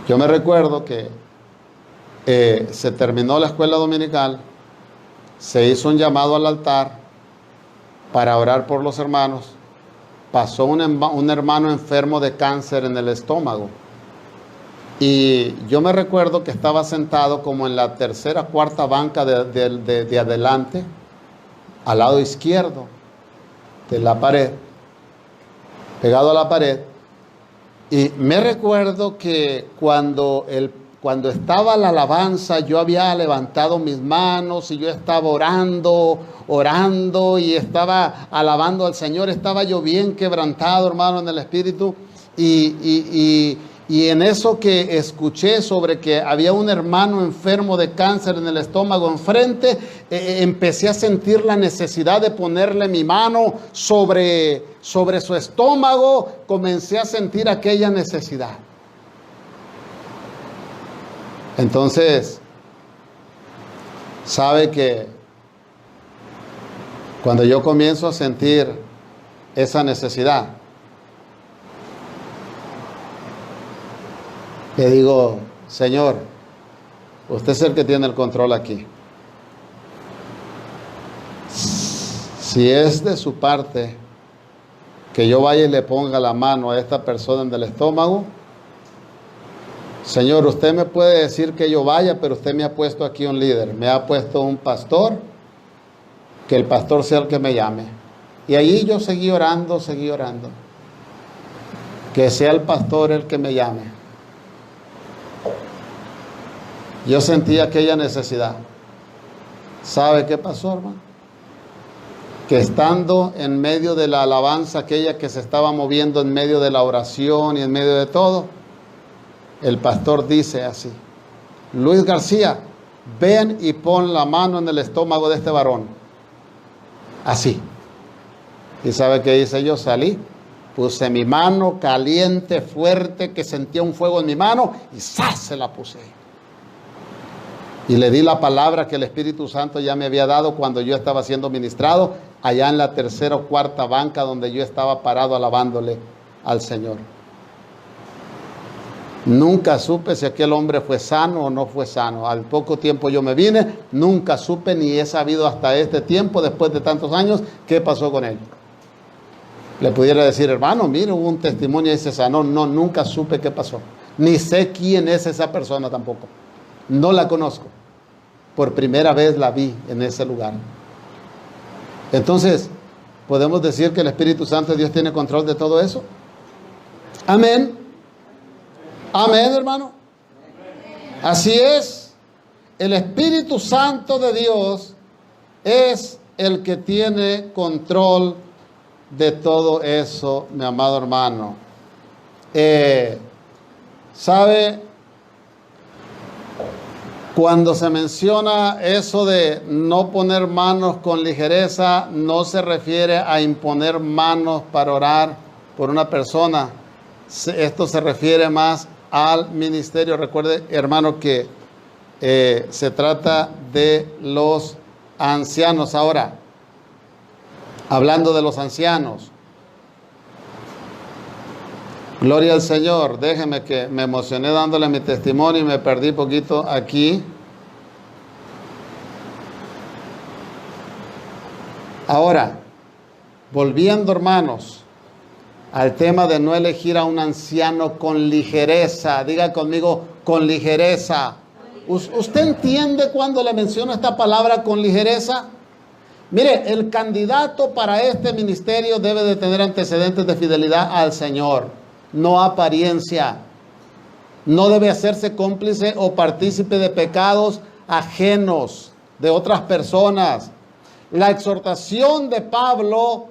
Yo me recuerdo que se terminó la escuela dominical, se hizo un llamado al altar para orar por los hermanos. Pasó un hermano enfermo de cáncer en el estómago. Y yo me recuerdo que estaba sentado como en la tercera, cuarta banca de adelante, al lado izquierdo de la pared, pegado a la pared. Y me recuerdo que cuando cuando estaba la alabanza, yo había levantado mis manos y yo estaba orando y estaba alabando al Señor. Estaba yo bien quebrantado, hermano, en el Espíritu. Y en eso que escuché sobre que había un hermano enfermo de cáncer en el estómago enfrente, empecé a sentir la necesidad de ponerle mi mano sobre su estómago. Comencé a sentir aquella necesidad. Entonces, sabe que cuando yo comienzo a sentir esa necesidad, le digo, Señor, usted es el que tiene el control aquí. Si es de su parte que yo vaya y le ponga la mano a esta persona en el estómago, Señor, usted me puede decir que yo vaya, pero usted me ha puesto aquí un líder, me ha puesto un pastor, que el pastor sea el que me llame. Y allí yo seguí orando, que sea el pastor el que me llame. Yo sentí aquella necesidad. ¿Sabe qué pasó, hermano? Que estando en medio de la alabanza, aquella que se estaba moviendo en medio de la oración y en medio de todo, el pastor dice así: Luis García, ven y pon la mano en el estómago de este varón. Así. ¿Y sabe qué hice yo? Salí, puse mi mano caliente, fuerte, que sentía un fuego en mi mano, y ¡zas!, se la puse. Y le di la palabra que el Espíritu Santo ya me había dado cuando yo estaba siendo ministrado, allá en la tercera o cuarta banca donde yo estaba parado alabándole al Señor. Nunca supe si aquel hombre fue sano o no fue sano. Al poco tiempo yo me vine, nunca supe ni he sabido hasta este tiempo, después de tantos años, qué pasó con él. Le pudiera decir, hermano, mire, hubo un testimonio y se sanó. No, nunca supe qué pasó. Ni sé quién es esa persona tampoco. No la conozco. Por primera vez la vi en ese lugar. Entonces, ¿podemos decir que el Espíritu Santo de Dios tiene control de todo eso? Amén. Amén, hermano. Así es. El Espíritu Santo de Dios es el que tiene control de todo eso, mi amado hermano. ¿Sabe? Cuando se menciona eso de no poner manos con ligereza, no se refiere a imponer manos para orar por una persona. Esto se refiere más al ministerio. Recuerde, hermano, que se trata de los ancianos. Ahora, hablando de los ancianos, gloria al Señor. Déjeme, que me emocioné dándole mi testimonio y me perdí poquito aquí. Ahora, volviendo, hermanos, al tema de no elegir a un anciano con ligereza. Diga conmigo, con ligereza. ¿Usted entiende cuando le menciono esta palabra con ligereza? Mire, el candidato para este ministerio debe de tener antecedentes de fidelidad al Señor, no apariencia. No debe hacerse cómplice o partícipe de pecados ajenos de otras personas. La exhortación de Pablo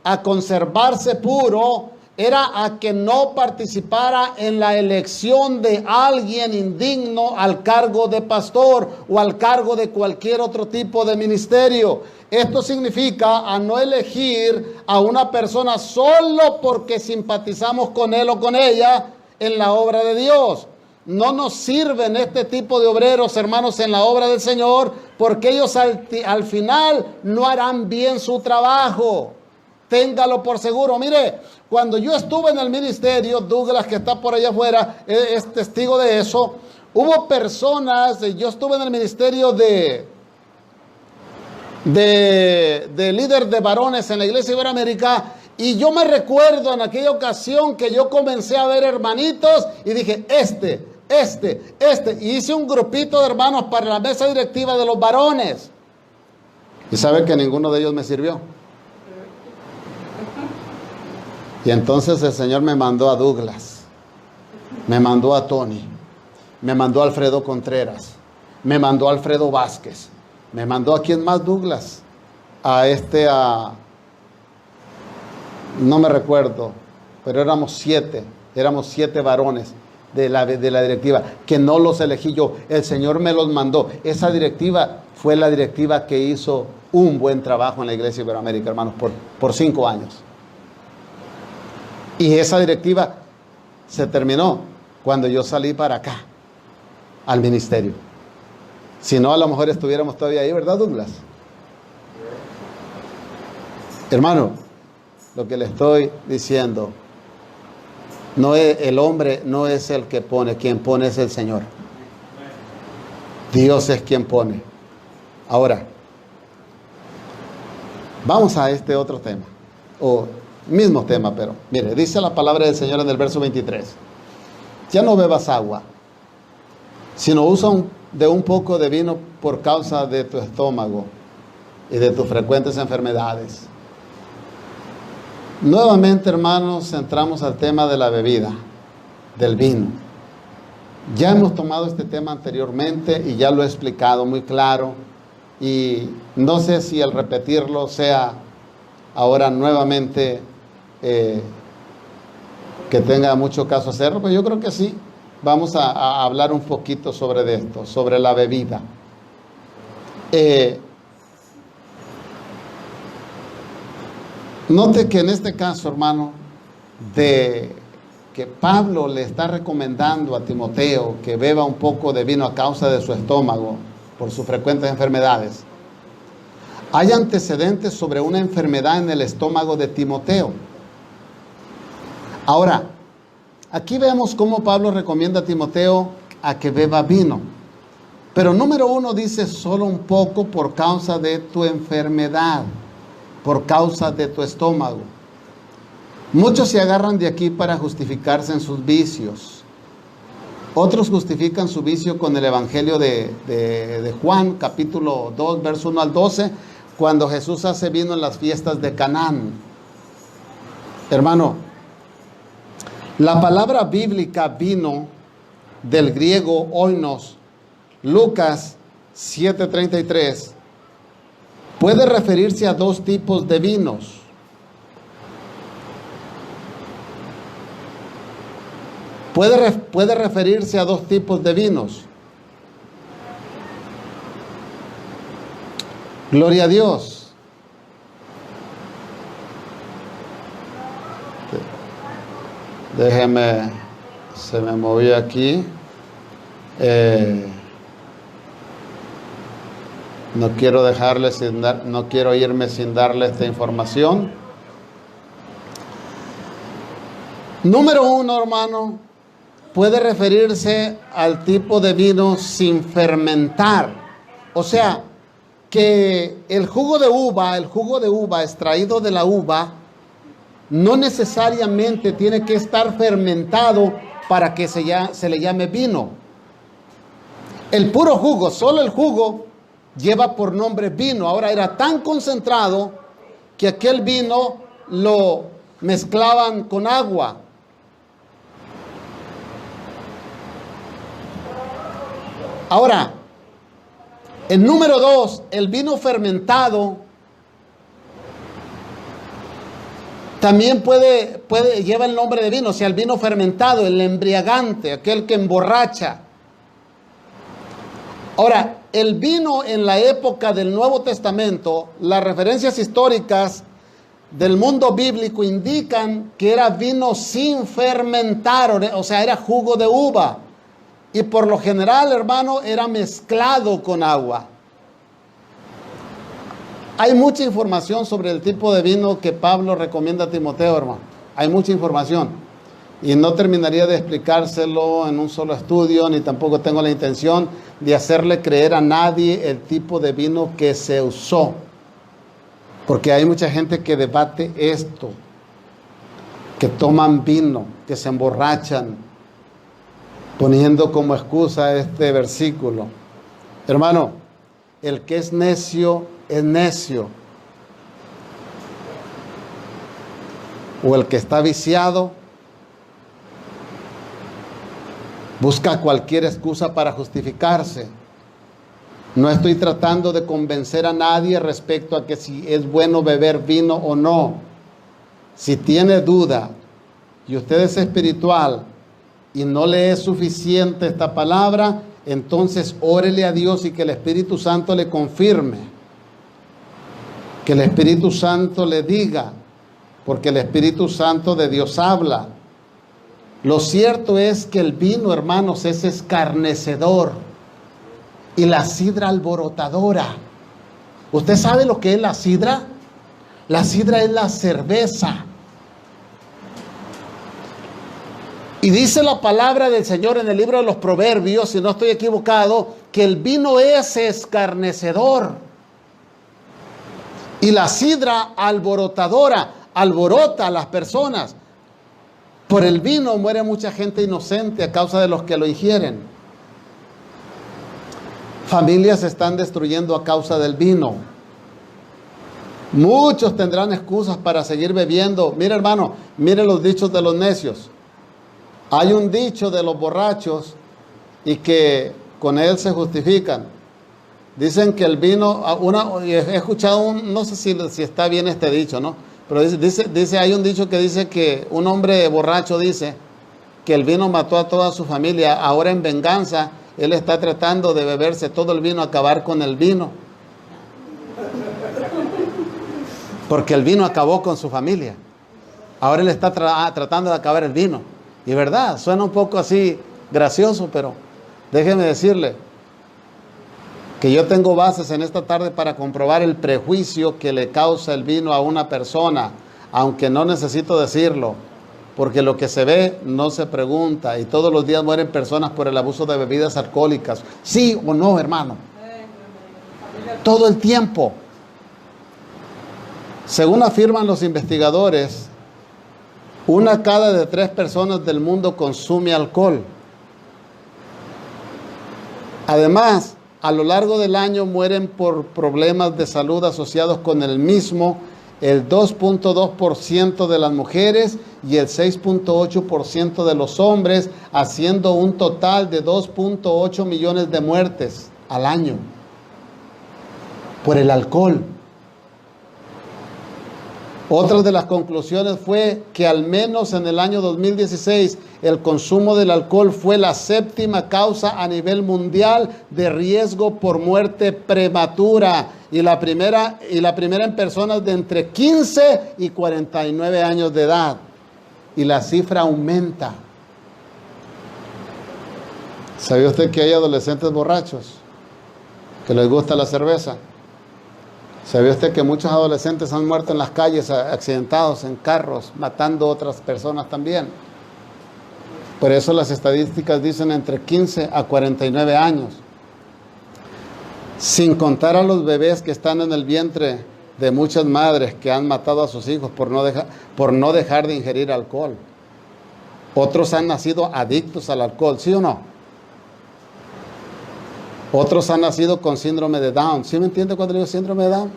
a conservarse puro era a que no participara en la elección de alguien indigno al cargo de pastor o al cargo de cualquier otro tipo de ministerio. Esto significa a no elegir a una persona solo porque simpatizamos con él o con ella en la obra de Dios. No nos sirven este tipo de obreros, hermanos, en la obra del Señor, porque ellos al final no harán bien su trabajo. Téngalo por seguro. Mire, cuando yo estuve en el ministerio, Douglas, que está por allá afuera, es testigo de eso. Hubo personas, yo estuve en el ministerio de líder de varones en la iglesia iberoamérica, y yo me recuerdo en aquella ocasión que yo comencé a ver hermanitos y dije, y hice un grupito de hermanos para la mesa directiva de los varones. Y sabe que ninguno de ellos me sirvió. Y entonces el Señor me mandó a Douglas, me mandó a Tony, me mandó a Alfredo Contreras, me mandó a Alfredo Vázquez, me mandó a quién más, Douglas, no me recuerdo, pero éramos siete varones de la directiva, que no los elegí yo, el Señor me los mandó. Esa directiva fue la directiva que hizo un buen trabajo en la Iglesia Iberoamérica, hermanos, por 5 años. Y esa directiva se terminó cuando yo salí para acá, al ministerio. Si no, a lo mejor estuviéramos todavía ahí, ¿verdad, Douglas? Hermano, lo que le estoy diciendo, el hombre no es el que pone, quien pone es el Señor. Dios es quien pone. Ahora, vamos a este otro tema, o mismo tema, pero mire, dice la palabra del Señor en el verso 23. Ya no bebas agua, sino usa de un poco de vino por causa de tu estómago y de tus frecuentes enfermedades. Nuevamente, hermanos, entramos al tema de la bebida, del vino. Ya hemos tomado este tema anteriormente y ya lo he explicado muy claro. Y no sé si al repetirlo sea ahora nuevamente que tenga mucho caso hacerlo, pero yo creo que sí. Vamos a hablar un poquito sobre esto, sobre la bebida. Note que en este caso, hermano, de que Pablo le está recomendando a Timoteo que beba un poco de vino a causa de su estómago, por sus frecuentes enfermedades, hay antecedentes sobre una enfermedad en el estómago de Timoteo. Ahora, aquí vemos cómo Pablo recomienda a Timoteo a que beba vino. Pero número 1 dice solo un poco por causa de tu enfermedad, por causa de tu estómago. Muchos se agarran de aquí para justificarse en sus vicios. Otros justifican su vicio con el Evangelio de Juan, capítulo 2, verso 1 al 12, cuando Jesús hace vino en las fiestas de Canaán. Hermano, la palabra bíblica vino, del griego oinos, Lucas 7:33, puede referirse a 2 tipos de vinos. Puede referirse a 2 tipos de vinos. Gloria a Dios. Déjeme, se me movió aquí. No quiero no quiero irme sin darle esta información. Número 1, hermano, puede referirse al tipo de vino sin fermentar. O sea, que el jugo de uva extraído de la uva, no necesariamente tiene que estar fermentado para que se le llame vino. El puro jugo, solo el jugo, lleva por nombre vino. Ahora, era tan concentrado que aquel vino lo mezclaban con agua. Ahora, el número 2, el vino fermentado, también lleva el nombre de vino. O sea, el vino fermentado, el embriagante, aquel que emborracha. Ahora, el vino en la época del Nuevo Testamento, las referencias históricas del mundo bíblico indican que era vino sin fermentar, o sea, era jugo de uva. Y por lo general, hermano, era mezclado con agua. Hay mucha información sobre el tipo de vino que Pablo recomienda a Timoteo, hermano. Hay mucha información. Y no terminaría de explicárselo en un solo estudio, ni tampoco tengo la intención de hacerle creer a nadie el tipo de vino que se usó. Porque hay mucha gente que debate esto, que toman vino, que se emborrachan, poniendo como excusa este versículo. Hermano, el que es necio, es necio. O el que está viciado, Busca cualquier excusa para justificarse. No estoy tratando de convencer a nadie respecto a que si es bueno beber vino o no. Si tiene duda y usted es espiritual y no le es suficiente esta palabra, entonces órele a Dios y que el Espíritu Santo le confirme. Que el Espíritu Santo le diga, porque el Espíritu Santo de Dios habla. Lo cierto es que el vino, hermanos, es escarnecedor y la sidra alborotadora. ¿Usted sabe lo que es la sidra? La sidra es la cerveza. Y dice la palabra del Señor en el libro de los Proverbios, si no estoy equivocado, que el vino es escarnecedor y la sidra alborotadora, alborota a las personas. Por el vino muere mucha gente inocente a causa de los que lo ingieren. Familias se están destruyendo a causa del vino. Muchos tendrán excusas para seguir bebiendo. Mire, hermano, mire los dichos de los necios. Hay un dicho de los borrachos y que con él se justifican. Dicen que el vino, he escuchado, no sé si está bien este dicho, ¿no? Pero dice, hay un dicho que dice que un hombre borracho dice que el vino mató a toda su familia. Ahora en venganza, él está tratando de beberse todo el vino, acabar con el vino. Porque el vino acabó con su familia. Ahora él está tratando de acabar el vino. Y verdad, suena un poco así gracioso, pero déjeme decirle que yo tengo bases en esta tarde para comprobar el prejuicio que le causa el vino a una persona, aunque no necesito decirlo, porque lo que se ve no se pregunta, y todos los días mueren personas por el abuso de bebidas alcohólicas. ¿Sí o no, hermano? Todo el tiempo. Según afirman los investigadores, 1 cada de 3 personas del mundo consume alcohol. Además, a lo largo del año mueren por problemas de salud asociados con el mismo el 2.2% de las mujeres y el 6.8% de los hombres, haciendo un total de 2.8 millones de muertes al año por el alcohol. Otra de las conclusiones fue que al menos en el año 2016 el consumo del alcohol fue la 7ª causa a nivel mundial de riesgo por muerte prematura y la primera en personas de entre 15 y 49 años de edad. Y la cifra aumenta. ¿Sabía usted que hay adolescentes borrachos que les gusta la cerveza? ¿Sabía usted que muchos adolescentes han muerto en las calles, accidentados en carros, matando a otras personas también? Por eso las estadísticas dicen entre 15 a 49 años. Sin contar a los bebés que están en el vientre de muchas madres que han matado a sus hijos por no dejar de ingerir alcohol. Otros han nacido adictos al alcohol, ¿sí o no? Otros han nacido con síndrome de Down. ¿Sí me entiende cuando digo síndrome de Down?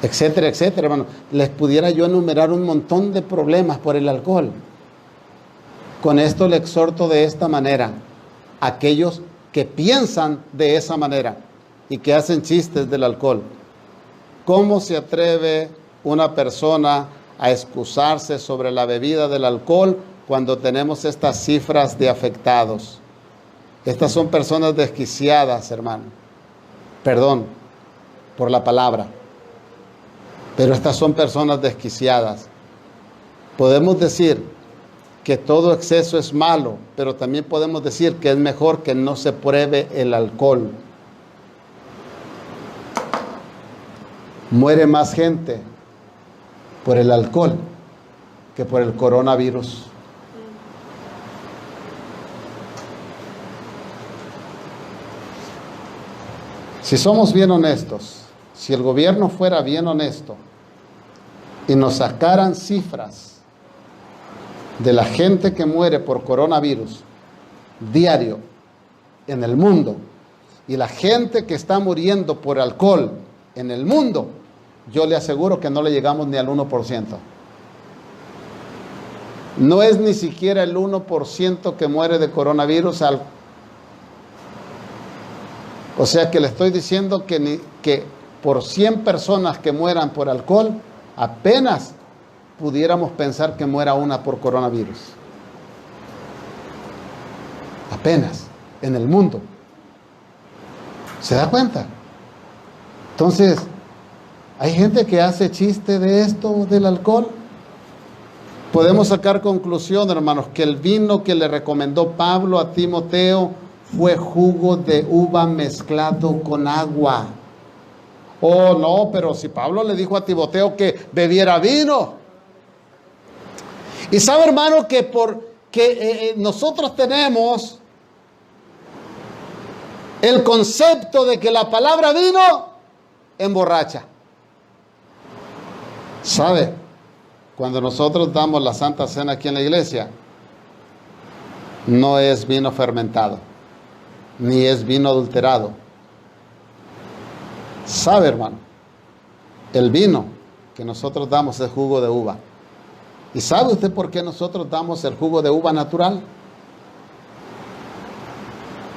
Etcétera, etcétera, hermano. Les pudiera yo enumerar un montón de problemas por el alcohol. Con esto le exhorto de esta manera a aquellos que piensan de esa manera y que hacen chistes del alcohol. ¿Cómo se atreve una persona a excusarse sobre la bebida del alcohol cuando tenemos estas cifras de afectados? Estas son personas desquiciadas, hermano. Perdón por la palabra. Pero estas son personas desquiciadas. Podemos decir que todo exceso es malo, pero también podemos decir que es mejor que no se pruebe el alcohol. Muere más gente por el alcohol que por el coronavirus. Si somos bien honestos, si el gobierno fuera bien honesto y nos sacaran cifras de la gente que muere por coronavirus diario en el mundo y la gente que está muriendo por alcohol en el mundo, yo le aseguro que no le llegamos ni al 1%. No es ni siquiera el 1% que muere de coronavirus. O sea que le estoy diciendo que por 100 personas que mueran por alcohol, apenas pudiéramos pensar que muera una por coronavirus. Apenas en el mundo. ¿Se da cuenta? Entonces, hay gente que hace chiste de esto, del alcohol. Podemos sacar conclusión, hermanos, que el vino que le recomendó Pablo a Timoteo fue jugo de uva mezclado con agua. Oh, no, pero si Pablo le dijo a Timoteo que bebiera vino. Y sabe, hermano, que nosotros tenemos el concepto de que la palabra vino emborracha. ¿Sabe? Cuando nosotros damos la Santa Cena aquí en la iglesia, no es vino fermentado, ni es vino adulterado. ¿Sabe, hermano? El vino que nosotros damos es jugo de uva. ¿Y sabe usted por qué nosotros damos el jugo de uva natural?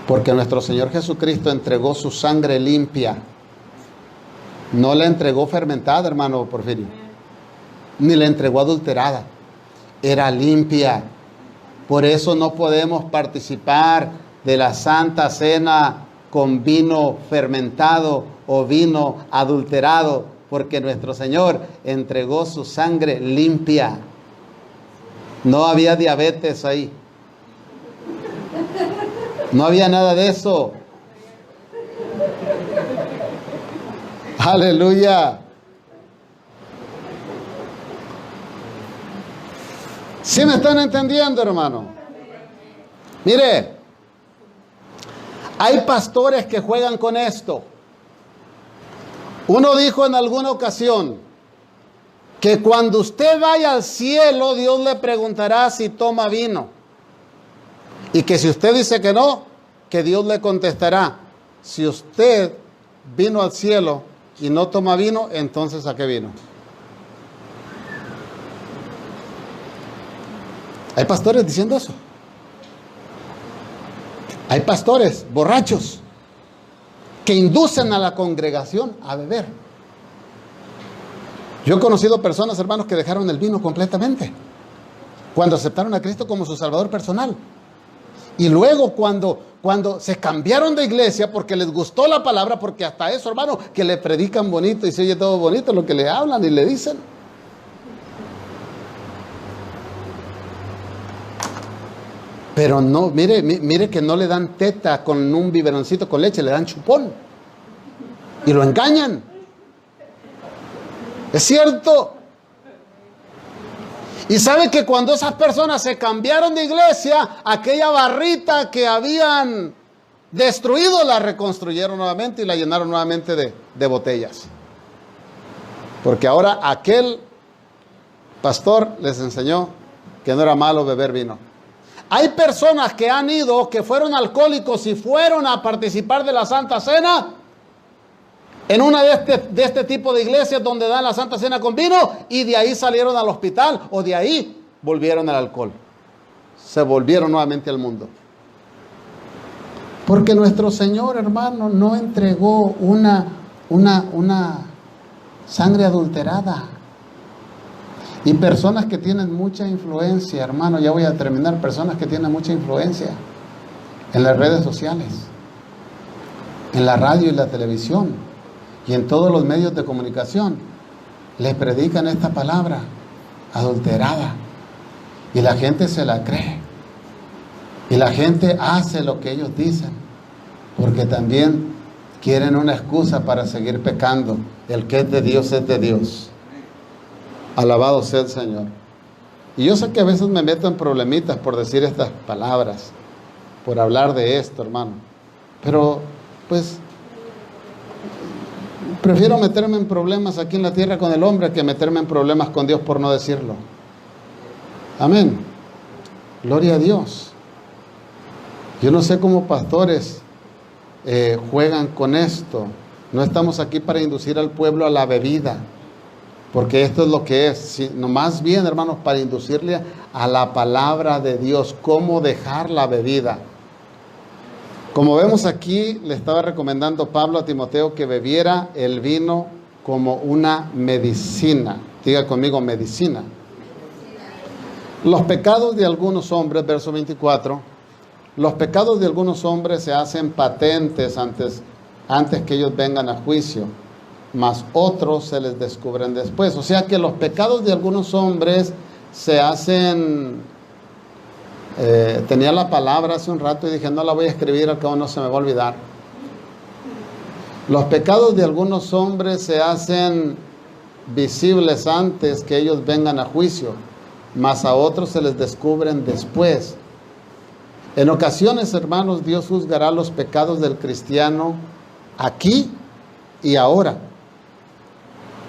Porque nuestro Señor Jesucristo entregó su sangre limpia. No la entregó fermentada, hermano Porfirio, ni la entregó adulterada. Era limpia. Por eso no podemos participar de la Santa Cena con vino fermentado o vino adulterado, porque nuestro Señor entregó su sangre limpia. No había diabetes ahí. No había nada de eso. Aleluya. ¿Sí me están entendiendo, hermano? Mire, hay pastores que juegan con esto. Uno dijo en alguna ocasión que cuando usted vaya al cielo, Dios le preguntará si toma vino. Y que si usted dice que no, que Dios le contestará: si usted vino al cielo y no toma vino, entonces ¿a qué vino? Hay pastores diciendo eso. Hay pastores borrachos que inducen a la congregación a beber. Yo he conocido personas, hermanos, que dejaron el vino completamente cuando aceptaron a Cristo como su Salvador personal. Y luego cuando se cambiaron de iglesia porque les gustó la palabra, porque hasta eso, hermano, que le predican bonito y se oye todo bonito lo que le hablan y le dicen. Pero no, mire que no le dan teta con un biberoncito con leche, le dan chupón. Y lo engañan. Es cierto. Y sabe que cuando esas personas se cambiaron de iglesia, aquella barrita que habían destruido la reconstruyeron nuevamente y la llenaron nuevamente de botellas. Porque ahora aquel pastor les enseñó que no era malo beber vino. Hay personas que han ido, que fueron alcohólicos y fueron a participar de la Santa Cena en una de este tipo de iglesias donde dan la Santa Cena con vino, y de ahí salieron al hospital o de ahí volvieron al alcohol. Se volvieron nuevamente al mundo. Porque nuestro Señor, hermano, no entregó una sangre adulterada. Y personas que tienen mucha influencia, hermano, ya voy a terminar, personas que tienen mucha influencia en las redes sociales, en la radio y la televisión y en todos los medios de comunicación, le predican esta palabra adulterada y la gente se la cree y la gente hace lo que ellos dicen, porque también quieren una excusa para seguir pecando. El que es de Dios es de Dios. Alabado sea el Señor. Y yo sé que a veces me meto en problemitas por decir estas palabras, por hablar de esto, hermano, pero pues prefiero meterme en problemas aquí en la tierra con el hombre que meterme en problemas con Dios por no decirlo. Amén. Gloria a Dios. Yo no sé cómo pastores juegan con esto. No estamos aquí para inducir al pueblo a la bebida. Porque esto es lo que es, no, más bien, hermanos, para inducirle a la palabra de Dios, cómo dejar la bebida. Como vemos aquí, le estaba recomendando Pablo a Timoteo que bebiera el vino como una medicina. Diga conmigo, medicina. Los pecados de algunos hombres, verso 24, los pecados de algunos hombres se hacen patentes antes que ellos vengan a juicio, mas otros se les descubren después. O sea que los pecados de algunos hombres se hacen... tenía la palabra hace un rato y dije, no la voy a escribir, al cabo no se me va a olvidar. Los pecados de algunos hombres se hacen visibles antes que ellos vengan a juicio, mas a otros se les descubren después. En ocasiones, hermanos, Dios juzgará los pecados del cristiano aquí y ahora.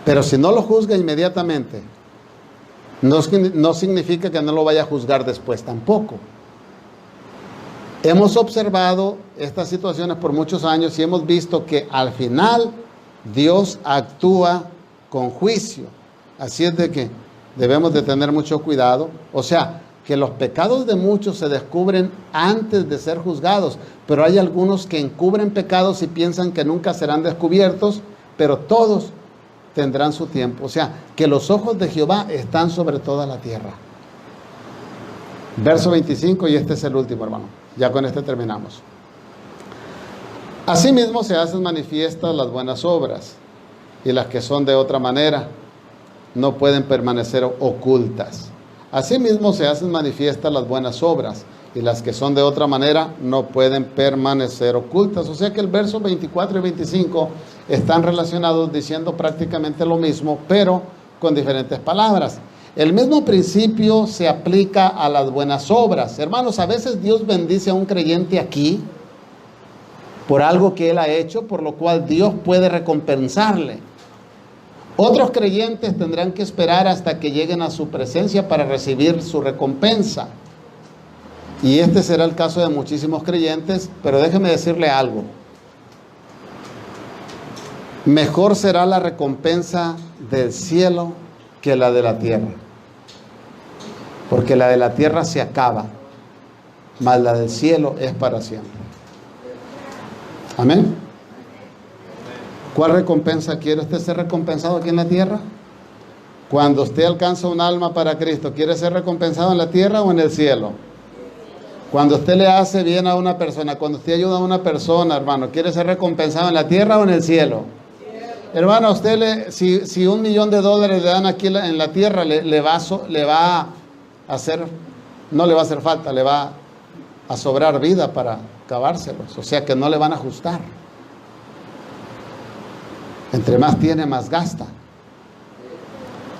Pero si no lo juzga inmediatamente, no significa que no lo vaya a juzgar después tampoco. Hemos observado estas situaciones por muchos años y hemos visto que al final Dios actúa con juicio. Así es de que debemos de tener mucho cuidado. O sea, que los pecados de muchos se descubren antes de ser juzgados, pero hay algunos que encubren pecados y piensan que nunca serán descubiertos, pero todos tendrán su tiempo. O sea, que los ojos de Jehová están sobre toda la tierra. Verso 25, y este es el último, hermano. Ya con este terminamos. Asimismo se hacen manifiestas las buenas obras, y las que son de otra manera no pueden permanecer ocultas. Asimismo se hacen manifiestas las buenas obras, y las que son de otra manera no pueden permanecer ocultas. O sea que el verso 24 y 25 están relacionados diciendo prácticamente lo mismo, pero con diferentes palabras. El mismo principio se aplica a las buenas obras. Hermanos, a veces Dios bendice a un creyente aquí por algo que él ha hecho, por lo cual Dios puede recompensarle. Otros creyentes tendrán que esperar hasta que lleguen a su presencia para recibir su recompensa. Y este será el caso de muchísimos creyentes, pero déjeme decirle algo. Mejor será la recompensa del cielo que la de la tierra. Porque la de la tierra se acaba, mas la del cielo es para siempre. Amén. ¿Cuál recompensa quiere usted ser recompensado aquí en la tierra? Cuando usted alcanza un alma para Cristo, ¿quiere ser recompensado en la tierra o en el cielo? Cuando usted le hace bien a una persona, cuando usted ayuda a una persona, hermano, ¿quiere ser recompensado en la tierra o en el cielo? Hermano, a usted si $1,000,000 le dan aquí en la tierra, le va a hacer, no le va a hacer falta, le va a sobrar vida para acabárselos. O sea que no le van a ajustar. Entre más tiene, más gasta.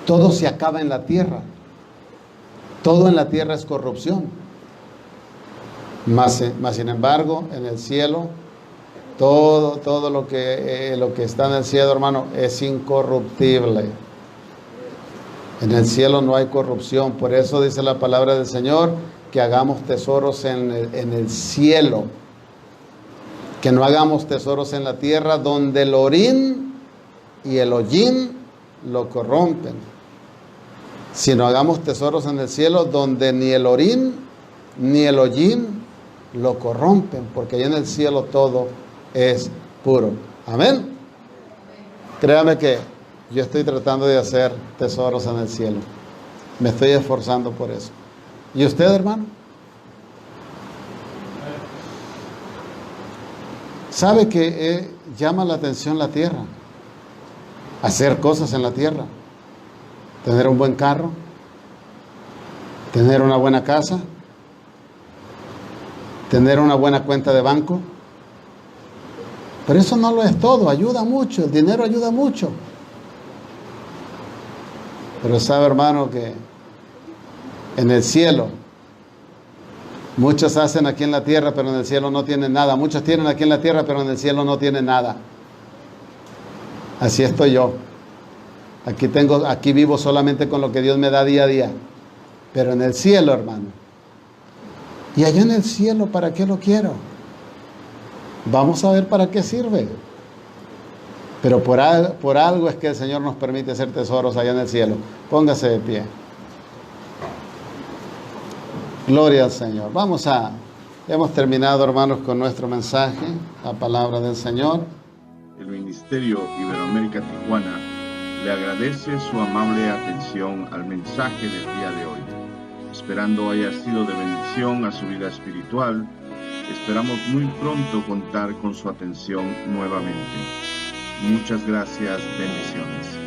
Todo se acaba en la tierra. Todo en la tierra es corrupción. Más sin embargo, en el cielo, todo lo que está en el cielo, hermano, es incorruptible. En el cielo no hay corrupción. Por eso dice la palabra del Señor que hagamos tesoros en el cielo. Que no hagamos tesoros en la tierra donde el orín y el hollín lo corrompen, sino hagamos tesoros en el cielo donde ni el orín ni el hollín lo corrompen, porque allá en el cielo todo es puro. Amén. Créame que yo estoy tratando de hacer tesoros en el cielo. Me estoy esforzando por eso. ¿Y usted, hermano? ¿Sabe que llama la atención la tierra? Hacer cosas en la tierra. Tener un buen carro. Tener una buena casa. Tener una buena cuenta de banco. Pero eso no lo es todo. Ayuda mucho. El dinero ayuda mucho. Pero sabe, hermano, que en el cielo muchos hacen aquí en la tierra, pero en el cielo no tienen nada. Muchos tienen aquí en la tierra, pero en el cielo no tienen nada. Así estoy yo. Aquí vivo solamente con lo que Dios me da día a día. Pero en el cielo, hermano. Y allá en el cielo, ¿para qué lo quiero? Vamos a ver para qué sirve. Pero por algo es que el Señor nos permite hacer tesoros allá en el cielo. Póngase de pie. Gloria al Señor. Hemos terminado, hermanos, con nuestro mensaje, la palabra del Señor. El Ministerio Iberoamérica Tijuana le agradece su amable atención al mensaje del día de hoy. Esperando haya sido de bendición a su vida espiritual, esperamos muy pronto contar con su atención nuevamente. Muchas gracias, bendiciones.